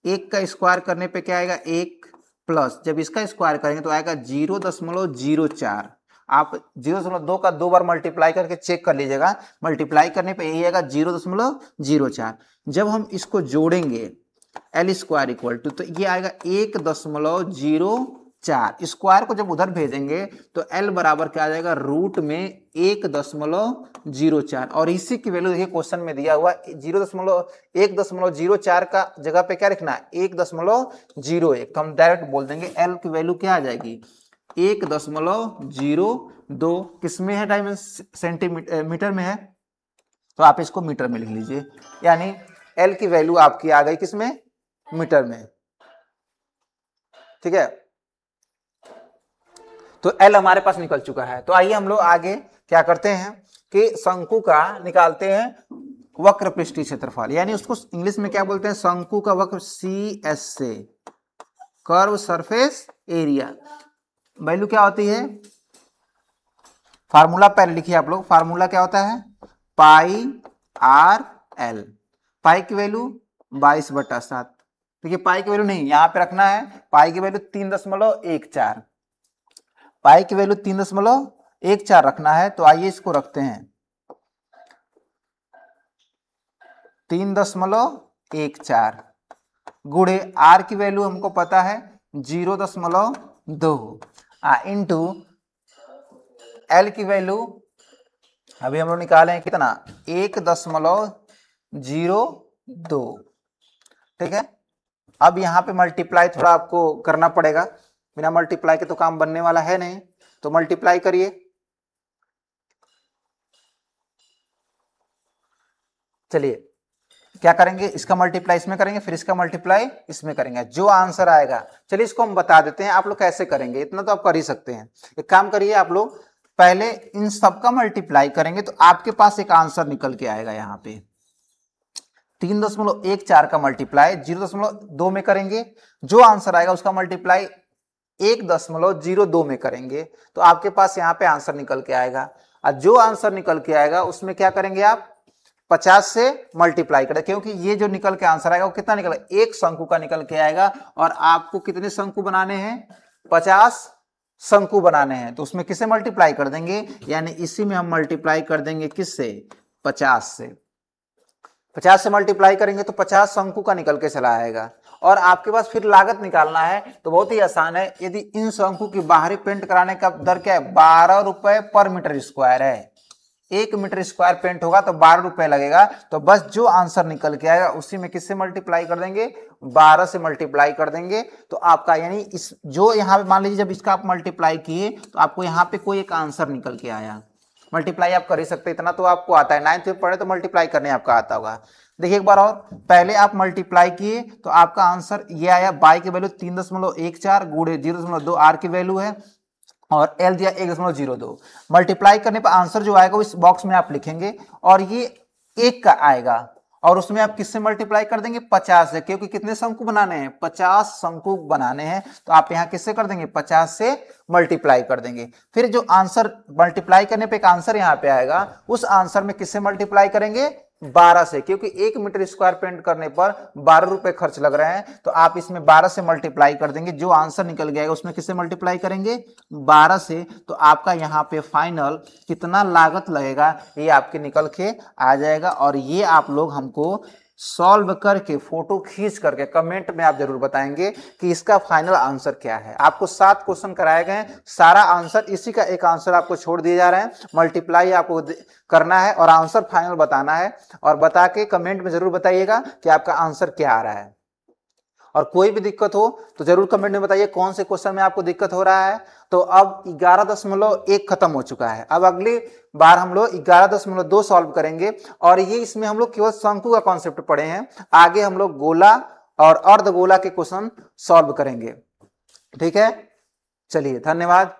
1 का स्क्वायर करने पे क्या आएगा? 1 प्लस, जब इसका स्क्वायर करेंगे तो आएगा 0.04। आप 0.2 का 2 बार मल्टीप्लाई करके चेक कर लीजिएगा। मल्टीप्लाई करने पे यही आएगा 0.04। जब हम इसको जोड़ेंगे एल स्क्वायर इक्वल टू, तो ये आएगा 1.04। स्क्वायर को जब उधर भेजेंगे तो एल बराबर क्या आ जाएगा? रूट में 1.04। और इसी की वैल्यू देखिए क्वेश्चन में दिया हुआ 1.04 का जगह पे क्या लिखना है? 1.01। तो हम डायरेक्ट बोल देंगे एल की वैल्यू क्या आ जाएगी? 1.02। किसमें है? डायमेंशन सेंटीमीटर मीटर में है। तो आप इसको मीटर में लिख लीजिए, यानी एल की वैल्यू आपकी आ गई किसमें, मीटर में। ठीक है, तो एल हमारे पास निकल चुका है। तो आइए हम लोग आगे क्या करते हैं कि शंकु का निकालते हैं वक्र पृष्ठीय क्षेत्रफल, यानी उसको इंग्लिश में क्या बोलते हैं, शंकु का वक्र CS से, कर्व सरफेस एरिया। वैल्यू क्या होती है, फार्मूला पहले लिखिए आप लोग, फार्मूला क्या होता है, पाई आर एल। पाई की वैल्यू 22/7। देखिए पाई की वैल्यू नहीं यहां पे रखना है, पाई की वैल्यू 3.14, पाई की वैल्यू 3.14 रखना है। तो आइए इसको रखते हैं 3.14 गुणे आर की वैल्यू हमको पता है 0.2 इंटू एल की वैल्यू अभी हम लोग निकाले हैं कितना, 1.02। ठीक है, अब यहाँ पे मल्टीप्लाई थोड़ा आपको करना पड़ेगा, बिना मल्टीप्लाई के तो काम बनने वाला है नहीं, तो मल्टीप्लाई करिए। चलिए क्या करेंगे, इसका मल्टीप्लाई इसमें करेंगे, फिर इसका मल्टीप्लाई इसमें करेंगे, जो आंसर आएगा, चलिए इसको हम बता देते हैं, आप लोग कैसे करेंगे, इतना तो आप कर ही सकते हैं। एक काम करिए, आप लोग पहले इन सब का मल्टीप्लाई करेंगे तो आपके पास एक आंसर निकल के आएगा। यहाँ पे 3.14 का मल्टीप्लाई 0.2 में करेंगे, जो आंसर आएगा उसका मल्टीप्लाई 1.02 में करेंगे, तो आपके पास यहाँ पे आंसर निकल के आएगा। और जो आंसर निकल के आएगा उसमें क्या करेंगे आप, 50 से मल्टीप्लाई करें, क्योंकि ये जो निकल के आंसर आएगा वो कितना निकल, एक शंकु का निकल के आएगा। और आपको कितने शंकु बनाने हैं, 50 शंकु बनाने हैं, तो उसमें किससे मल्टीप्लाई कर देंगे, यानी इसी में हम मल्टीप्लाई कर देंगे किससे, 50 से। 50 से मल्टीप्लाई करेंगे तो 50 शंकु का निकल के चला आएगा। और आपके पास फिर लागत निकालना है तो बहुत ही आसान है, यदि इन शंकु की बाहरी पेंट कराने का दर क्या है, 12 रुपए पर मीटर स्क्वायर है। 1 मीटर स्क्वायर पेंट होगा तो 12 रुपए लगेगा। तो बस जो आंसर निकल के आएगा उसी में किससे मल्टीप्लाई कर देंगे, 12 से मल्टीप्लाई कर देंगे। तो आपका यानी इस जो यहाँ पे मान लीजिए जब इसका आप मल्टीप्लाई किए तो आपको यहाँ पे कोई एक आंसर निकल के आया। मल्टीप्लाई आप कर ही सकते, इतना तो आपको आता है, 9th में पढ़े तो मल्टीप्लाई करने आपका आता होगा। देखिए एक बार और, पहले आप मल्टीप्लाई किए तो आपका आंसर ये आया, बाई की वैल्यू 3.14 गुणे 0.2 आर की वैल्यू है और एल दिया 1.02। मल्टीप्लाई करने पर आंसर जो आएगा वो इस बॉक्स में आप लिखेंगे और ये 1 का आएगा और उसमें आप किससे मल्टीप्लाई कर देंगे, 50 से, क्योंकि कितने शंकु बनाने हैं, 50 शंकु बनाने हैं। तो आप यहाँ किससे कर देंगे, 50 से मल्टीप्लाई कर देंगे। फिर जो आंसर मल्टीप्लाई करने पे एक आंसर यहाँ पे आएगा, उस आंसर में किससे मल्टीप्लाई करेंगे, 12 से, क्योंकि 1 मीटर स्क्वायर पेंट करने पर 12 रुपए खर्च लग रहे हैं। तो आप इसमें 12 से मल्टीप्लाई कर देंगे, जो आंसर निकल गया उसमें किससे मल्टीप्लाई करेंगे, 12 से। तो आपका यहाँ पे फाइनल कितना लागत लगेगा ये आपके निकल के आ जाएगा। और ये आप लोग हमको सॉल्व करके फोटो खींच करके कमेंट में आप जरूर बताएंगे कि इसका फाइनल आंसर क्या है। आपको 7 क्वेश्चन कराए गए हैं, सारा आंसर इसी का एक आंसर आपको छोड़ दिए जा रहे हैं, मल्टीप्लाई आपको करना है और आंसर फाइनल बताना है। और बता के कमेंट में जरूर बताइएगा कि आपका आंसर क्या आ रहा है। और कोई भी दिक्कत हो तो जरूर कमेंट में बताइए कौन से क्वेश्चन में आपको दिक्कत हो रहा है। तो अब 11.1 खत्म हो चुका है, अब अगली बार हम लोग 11.2 सॉल्व करेंगे और ये इसमें हम लोग केवल शंकु का कॉन्सेप्ट पढ़े हैं। आगे हम लोग गोला और अर्धगोला के क्वेश्चन सॉल्व करेंगे। ठीक है, चलिए धन्यवाद।